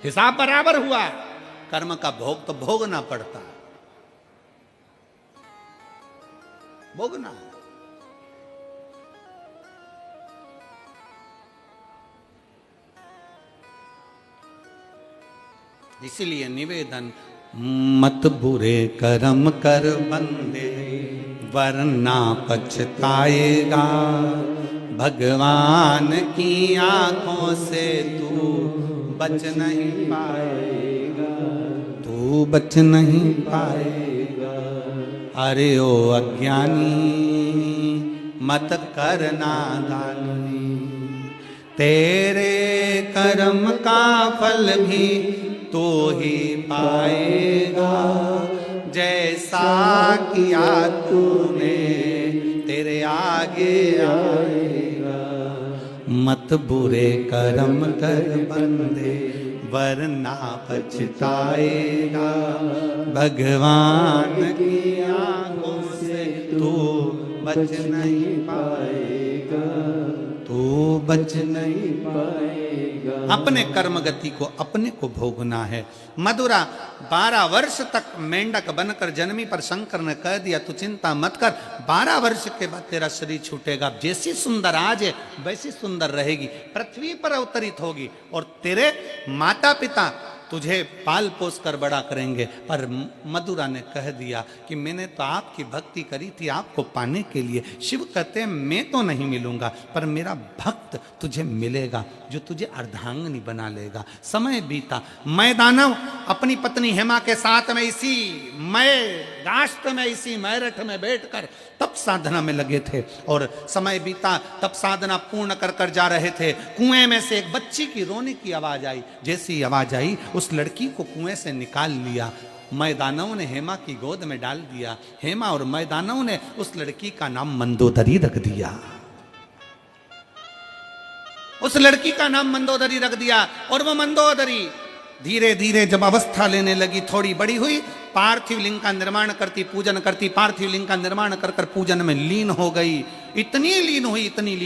हिसाब बराबर हुआ। कर्म का भोग तो भोगना पड़ता है, भोगना है। इसीलिए निवेदन, मत बुरे कर्म कर बंदे वरना पछताएगा, भगवान की आंखों से तू बच नहीं पाएगा, तू बच नहीं पाएगा। अरे ओ अज्ञानी मत करना दानी, तेरे कर्म का फल भी तो ही पाएगा, जैसा किया तूने तेरे आगे आएगा। मत बुरे कर्म कर बंदे वरना पछताएगा, भगवान की आंखों से तू बच नहीं पाएगा, तू बच नहीं पाएगा। अपने कर्म गति को अपने को भोगना है। मधुरा 12 वर्ष तक मेंढक बनकर जन्मी, पर शंकर ने कह दिया तू चिंता मत कर, 12 वर्ष के बाद तेरा शरीर छूटेगा, जैसी सुंदर आज है वैसी सुंदर रहेगी, पृथ्वी पर अवतरित होगी और तेरे माता पिता तुझे पाल पोस कर बड़ा करेंगे। पर मधुरा ने कह दिया कि मैंने तो आपकी भक्ति करी थी आपको पाने के लिए। शिव कहते हैं मैं तो नहीं मिलूंगा, पर मेरा भक्त तुझे मिलेगा जो तुझे अर्धांगिनी बना लेगा। समय बीता, मैं दानव अपनी पत्नी हेमा के साथ में इसी राष्ट्र में, इसी मेरठ में बैठकर तप साधना में लगे थे, और समय बीता, तप साधना पूर्ण कर कर जा रहे थे। कुएं में से एक बच्ची की रोने की आवाज आई, जैसी आवाज आई उस लड़की को कुएं से निकाल लिया। मैदानव ने हेमा की गोद में डाल दिया। हेमा और मैदानव ने उस लड़की का नाम मंदोदरी रख दिया, उस लड़की का नाम मंदोदरी रख दिया। और वो मंदोदरी धीरे धीरे जब अवस्था लेने लगी, थोड़ी बड़ी हुई, पार्थिव लिंग का निर्माण करती, पूजन करती, पार्थिव लिंग का निर्माण कर कर पूजन में लीन हो गई। इतनी लीन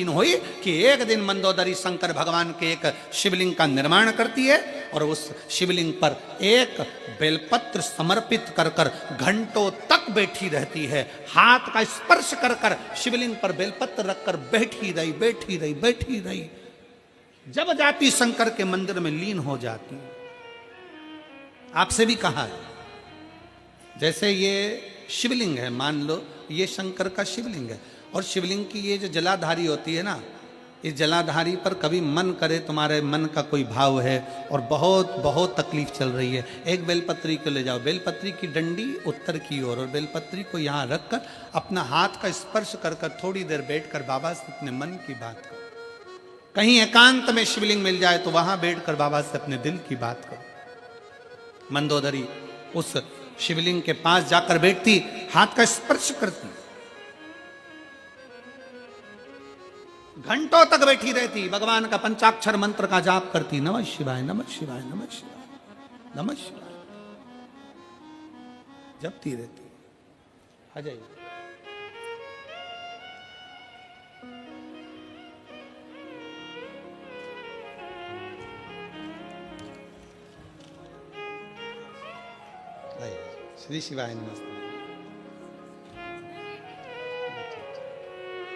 हुई कि एक दिन मंदोदरी शंकर भगवान के एक शिवलिंग का निर्माण करती है, और उस शिवलिंग पर एक बेलपत्र समर्पित कर कर घंटों तक बैठी रहती है। हाथ का स्पर्श कर कर शिवलिंग पर बेलपत्र रखकर बैठी रही, बैठी रही, बैठी रही। जब जाती शंकर के मंदिर में लीन हो जाती। आपसे भी कहा है, जैसे ये शिवलिंग है, मान लो ये शंकर का शिवलिंग है, और शिवलिंग की ये जो जलाधारी होती है ना, इस जलाधारी पर कभी मन करे, तुम्हारे मन का कोई भाव है और बहुत बहुत तकलीफ चल रही है, एक बेलपत्री को ले जाओ, बेलपत्री की डंडी उत्तर की ओर, और बेलपत्री को यहाँ रखकर अपना हाथ का स्पर्श कर कर थोड़ी देर बैठकर बाबा से अपने मन की बात करो। कहीं एकांत में शिवलिंग मिल जाए तो वहां बैठकर बाबा से अपने दिल की बात करो। मंदोदरी उस शिवलिंग के पास जाकर बैठती, हाथ का स्पर्श करती, घंटों तक बैठी रहती, भगवान का पंचाक्षर मंत्र का जाप करती, नमः शिवाय नमः शिवाय नमः शिवाय नमः शिवाय, जपती रहती। आ जाइए। श्री शिवाय नमस्ते।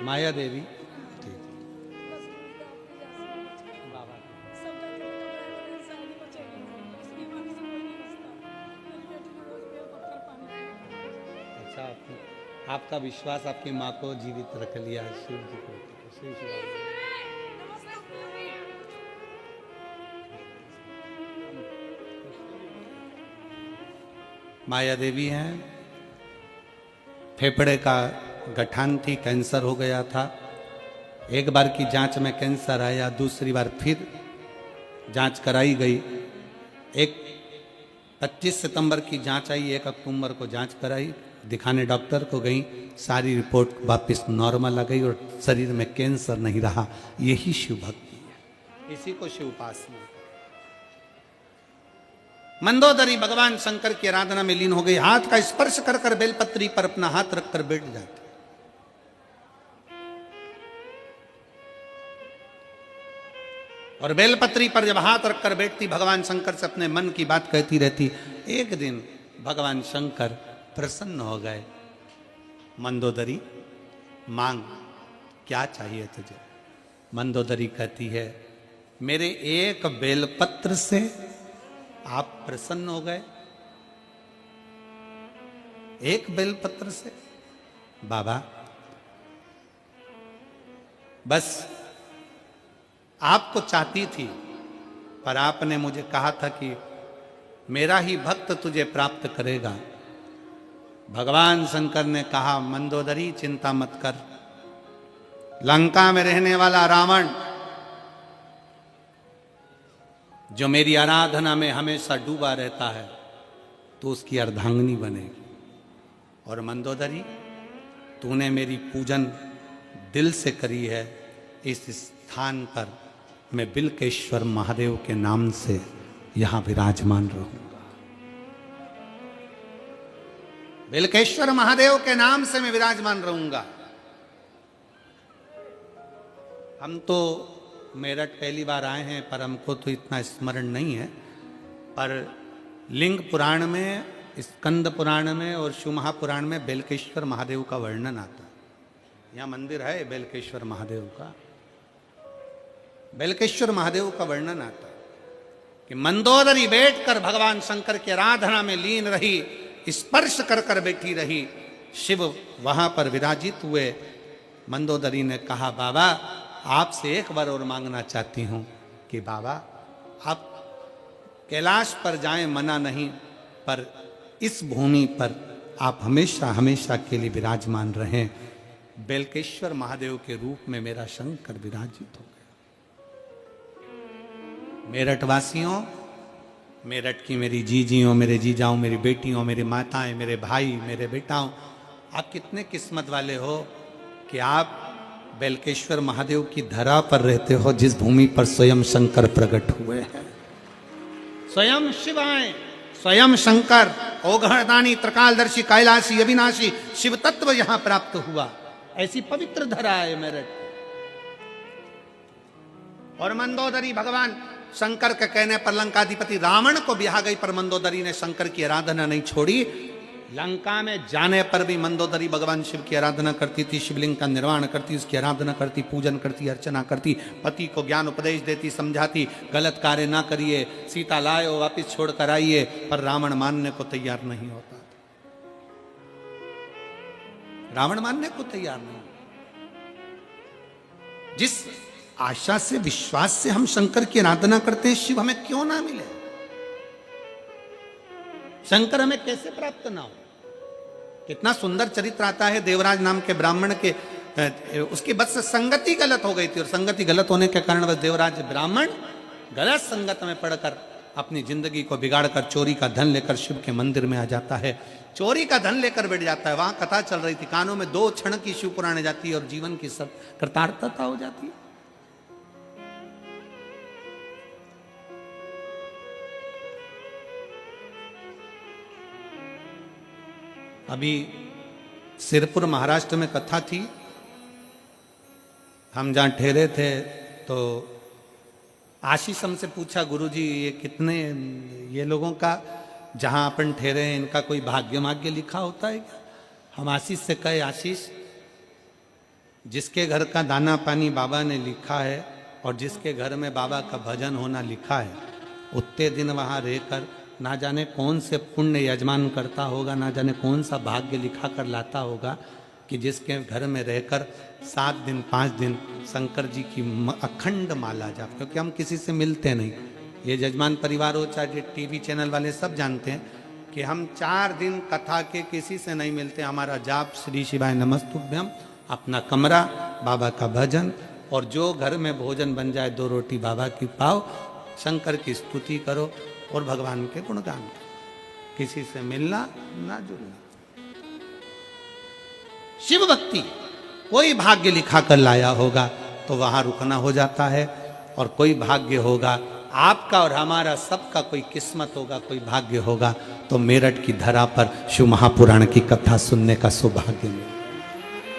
माया देवी। ठीक। अच्छा, आपका विश्वास आपकी माँ को जीवित रख लिया शिव जी को। शिव शिव। माया देवी हैं, फेफड़े का गठान थी, कैंसर हो गया था। एक बार की जांच में कैंसर आया, दूसरी बार फिर जांच कराई गई। 25 सितंबर की जांच आई, 1 अक्टूबर को जांच कराई, दिखाने डॉक्टर को गई, सारी रिपोर्ट वापस नॉर्मल आ गई और शरीर में कैंसर नहीं रहा। यही शिव भक्ति है, इसी को शिव उपासना। मंदोदरी भगवान शंकर की आराधना में लीन हो गई, हाथ का स्पर्श कर कर बेलपत्री पर अपना हाथ रखकर बैठ जाती। और बेलपत्री पर जब हाथ रखकर बैठती, भगवान शंकर से अपने मन की बात कहती रहती। एक दिन भगवान शंकर प्रसन्न हो गए। मंदोदरी मांग, क्या चाहिए तुझे? मंदोदरी कहती है, मेरे एक बेलपत्र से आप प्रसन्न हो गए? एक बेलपत्र से? बाबा बस आपको चाहती थी, पर आपने मुझे कहा था कि मेरा ही भक्त तुझे प्राप्त करेगा। भगवान शंकर ने कहा, मंदोदरी चिंता मत कर, लंका में रहने वाला रावण जो मेरी आराधना में हमेशा डूबा रहता है, तो उसकी अर्धांगिनी बनेगी। और मंदोदरी, तूने मेरी पूजन दिल से करी है, इस स्थान पर मैं बिल्केश्वर महादेव के नाम से यहां विराजमान रहूंगा। बिल्केश्वर महादेव के नाम से मैं विराजमान रहूंगा। हम तो मेरठ पहली बार आए हैं, पर हमको तो इतना स्मरण नहीं है, पर लिंग पुराण में, स्कंद पुराण में और शिव महापुराण में बेलकेश्वर महादेव का वर्णन आता है। यहाँ मंदिर है बेलकेश्वर महादेव का, बेलकेश्वर महादेव का वर्णन आता है कि मंदोदरी बैठकर भगवान शंकर की आराधना में लीन रही, स्पर्श कर कर बैठी रही, शिव वहां पर विराजित हुए। मंदोदरी ने कहा, बाबा आपसे एक बार और मांगना चाहती हूं कि बाबा आप कैलाश पर जाएं, मना नहीं, पर इस भूमि पर आप हमेशा हमेशा के लिए विराजमान रहें। बेलकेश्वर महादेव के रूप में मेरा शंकर विराजित हो गया। मेरठ वासियों, मेरठ की मेरी जीजियों, मेरे जीजाओं, मेरी बेटियों, मेरी माताएं, मेरे भाई, मेरे बेटाओं, आप कितने किस्मत वाले हो कि आप बेलकेश्वर महादेव की धरा पर रहते हो, जिस भूमि पर स्वयं शंकर प्रकट हुए हैं। स्वयं शिव आए, स्वयं शंकर, ओघड़दानी, त्रिकालदर्शी, कैलाशी, अविनाशी शिव तत्व यहां प्राप्त हुआ। ऐसी पवित्र धरा है मेरठ। और मंदोदरी भगवान शंकर के कहने पर लंकाधिपति रावण को ब्याह गई, पर मंदोदरी ने शंकर की आराधना नहीं छोड़ी। लंका में जाने पर भी मंदोदरी भगवान शिव की आराधना करती थी, शिवलिंग का निर्माण करती, उसकी आराधना करती, पूजन करती, अर्चना करती, पति को ज्ञान उपदेश देती, समझाती, गलत कार्य ना करिए, सीता लाए वापिस छोड़ कर आइए, पर रावण मानने को तैयार नहीं होता। रावण मानने को तैयार नहीं। जिस आशा से, विश्वास से हम शंकर की आराधना करते हैं, शिव हमें क्यों ना मिले? शंकर हमें कैसे प्राप्त ना हो? कितना सुंदर चरित्र आता है देवराज नाम के ब्राह्मण के, उसकी बस संगति गलत हो गई थी, और संगति गलत होने के कारण बस देवराज ब्राह्मण गलत संगत में पड़कर अपनी जिंदगी को बिगाड़कर चोरी का धन लेकर शिव के मंदिर में आ जाता है। चोरी का धन लेकर बैठ जाता है। वहां कथा चल रही थी, कानों में 2 क्षण की शिव पुराण जाती है और जीवन की सब कृतार्थता हो जाती है। अभी सिरपुर महाराष्ट्र में कथा थी, हम जहाँ ठहरे थे, तो आशीष हमसे पूछा, गुरुजी ये कितने, ये लोगों का जहाँ अपन ठहरे हैं इनका कोई भाग्य माग्य लिखा होता है क्या? हम आशीष से कहे, आशीष जिसके घर का दाना पानी बाबा ने लिखा है और जिसके घर में बाबा का भजन होना लिखा है, उतने दिन वहाँ रहकर ना जाने कौन से पुण्य यजमान करता होगा, ना जाने कौन सा भाग्य लिखा कर लाता होगा कि जिसके घर में रहकर 7 दिन 5 दिन शंकर जी की अखंड माला जाप। क्योंकि हम किसी से मिलते नहीं, ये जजमान परिवार हो चाहे टीवी चैनल वाले सब जानते हैं कि हम 4 दिन कथा के किसी से नहीं मिलते। हमारा जाप श्री शिवाय नमस्तुभ्यम, अपना कमरा, बाबा का भजन, और जो घर में भोजन बन जाए 2 रोटी बाबा की पाओ, शंकर की स्तुति करो और भगवान के गुणगान करो। किसी से मिलना ना जुड़ना। शिव भक्ति कोई भाग्य लिखा कर लाया होगा तो वहां रुकना हो जाता है, और कोई भाग्य होगा आपका और हमारा सबका, कोई किस्मत होगा, कोई भाग्य होगा तो मेरठ की धरा पर शिव महापुराण की कथा सुनने का सौभाग्य मिले।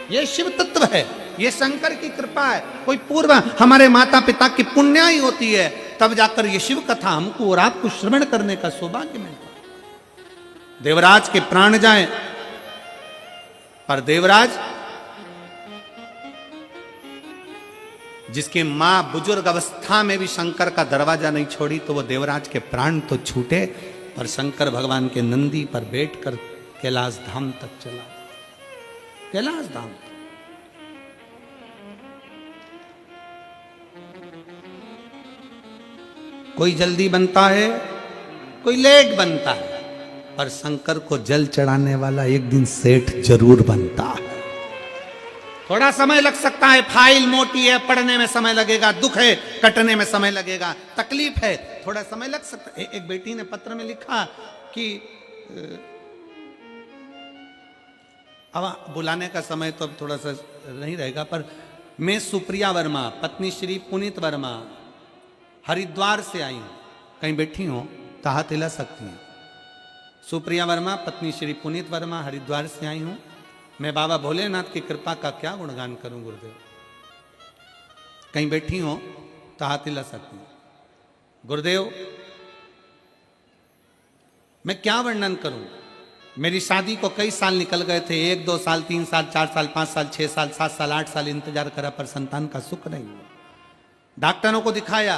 ये शिव तत्व है, ये शंकर की कृपा है। कोई पूर्व हमारे माता पिता की पुण्य ही होती है, तब जाकर ये शिव कथा हमको और आपको श्रवण करने का सौभाग्य मिलता। देवराज के प्राण जाए, पर देवराज जिसकी मां बुजुर्ग अवस्था में भी शंकर का दरवाजा नहीं छोड़ी, तो वो देवराज के प्राण तो छूटे, पर शंकर भगवान के नंदी पर बैठकर कैलाश धाम तक चला। कैलाश धाम कोई जल्दी बनता है, कोई लेट बनता है, पर शंकर को जल चढ़ाने वाला एक दिन सेठ जरूर बनता है। थोड़ा समय लग सकता है, फाइल मोटी है, पढ़ने में समय लगेगा, दुख है कटने में समय लगेगा, तकलीफ है, थोड़ा समय लग सकता है। एक बेटी ने पत्र में लिखा कि अब बुलाने का समय तो अब थोड़ा सा नहीं रहेगा, पर मैं सुप्रिया वर्मा, पत्नी श्री पुनीत वर्मा, हरिद्वार से आई हूं। कहीं बैठी हो तो हाथ हिला सकती हैं। सुप्रिया वर्मा, पत्नी श्री पुनीत वर्मा, हरिद्वार से आई हूं। मैं बाबा भोलेनाथ की कृपा का क्या गुणगान करूं गुरुदेव। कहीं बैठी हो तो हाथ हिला सकती हैं। गुरुदेव मैं क्या वर्णन करूं, मेरी शादी को कई साल निकल गए थे, 1 2 साल 3 साल 4 साल 5 साल 6 साल 7 साल 8 साल इंतजार करा, पर संतान का सुख नहीं हुआ। डॉक्टरों को दिखाया,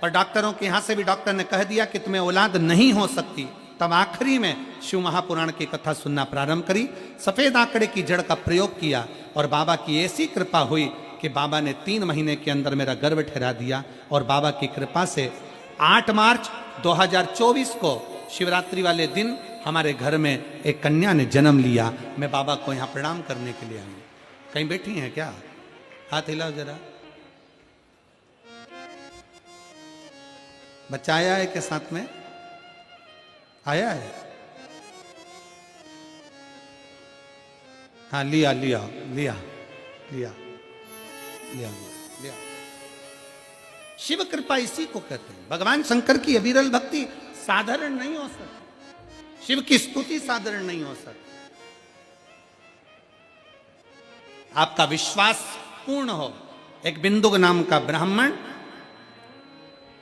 पर डॉक्टरों के यहां से भी डॉक्टर ने कह दिया कि तुम्हें औलाद नहीं हो सकती। तब आखिरी में शिव महापुराण की कथा सुनना प्रारंभ करी, सफेद आंकड़े की जड़ का प्रयोग किया, और बाबा की ऐसी कृपा हुई कि बाबा ने 3 महीने के अंदर मेरा गर्भ ठहरा दिया। और बाबा की कृपा से 8 मार्च 2024 को शिवरात्रि वाले दिन हमारे घर में एक कन्या ने जन्म लिया। मैं बाबा को यहाँ प्रणाम करने के लिए आई। कहीं बैठी हैं क्या? हाथ हिलाओ जरा। बच्चा आया है के साथ में? आया है? हाँ, लिया लिया लिया लिया लिया लिया। शिव कृपा इसी को कहते हैं। भगवान शंकर की अविरल भक्ति साधारण नहीं हो सकती, शिव की स्तुति साधारण नहीं हो सकती। आपका विश्वास पूर्ण हो। एक बिंदुक नाम का ब्राह्मण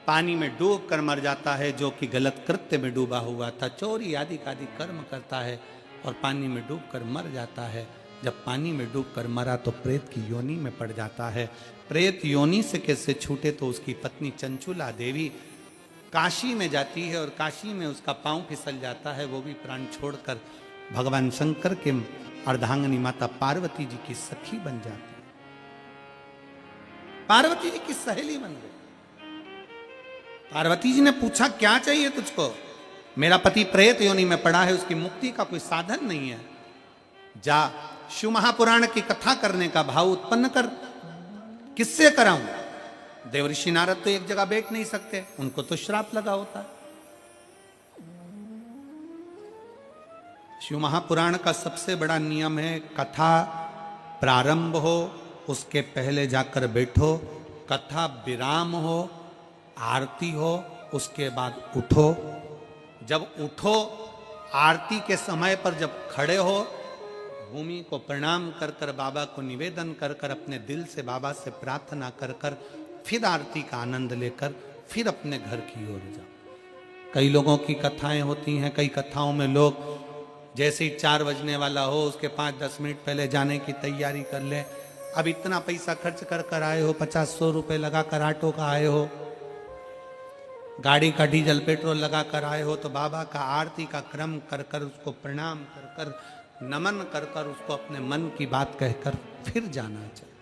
पानी में डूब कर मर जाता है, जो कि गलत कृत्य में डूबा हुआ था, चोरी आदि कर्म करता है और पानी में डूब कर मर जाता है। जब पानी में डूब कर मरा तो प्रेत की योनि में पड़ जाता है। प्रेत योनि से कैसे छूटे, तो उसकी पत्नी चंचुला देवी काशी में जाती है और काशी में उसका पांव फिसल जाता है। वो भी प्राण छोड़कर भगवान शंकर के अर्धांगिनी माता पार्वती जी की सखी बन जाती है, पार्वती जी की सहेली बन गई। पार्वती जी ने पूछा क्या चाहिए तुझको? मेरा पति प्रेत योनि में पड़ा है, उसकी मुक्ति का कोई साधन नहीं है। जा शिव महापुराण की कथा करने का भाव उत्पन्न कर। किससे कराऊं? देवऋषि नारद तो एक जगह बैठ नहीं सकते, उनको तो श्राप लगा होता है। शिव महापुराण का सबसे बड़ा नियम है, कथा प्रारंभ हो उसके पहले जाकर बैठो, कथा विराम हो, आरती हो, उसके बाद उठो। जब उठो, आरती के समय पर जब खड़े हो, भूमि को प्रणाम कर कर बाबा को निवेदन कर कर अपने दिल से बाबा से प्रार्थना कर कर फिर आरती का आनंद लेकर फिर अपने घर की ओर जाओ। कई लोगों की कथाएं होती हैं, कई कथाओं में लोग जैसे ही 4 बजने वाला हो उसके 5-10 मिनट पहले जाने की तैयारी कर ले, अब इतना पैसा खर्च कर कर आए हो, 50-100 रुपए लगा कर ऑटो का आए हो, गाड़ी का डीजल पेट्रोल लगा कर आए हो, तो बाबा का आरती का क्रम कर कर, उसको प्रणाम कर कर, नमन कर कर, उसको अपने मन की बात कहकर फिर जाना चाहिए।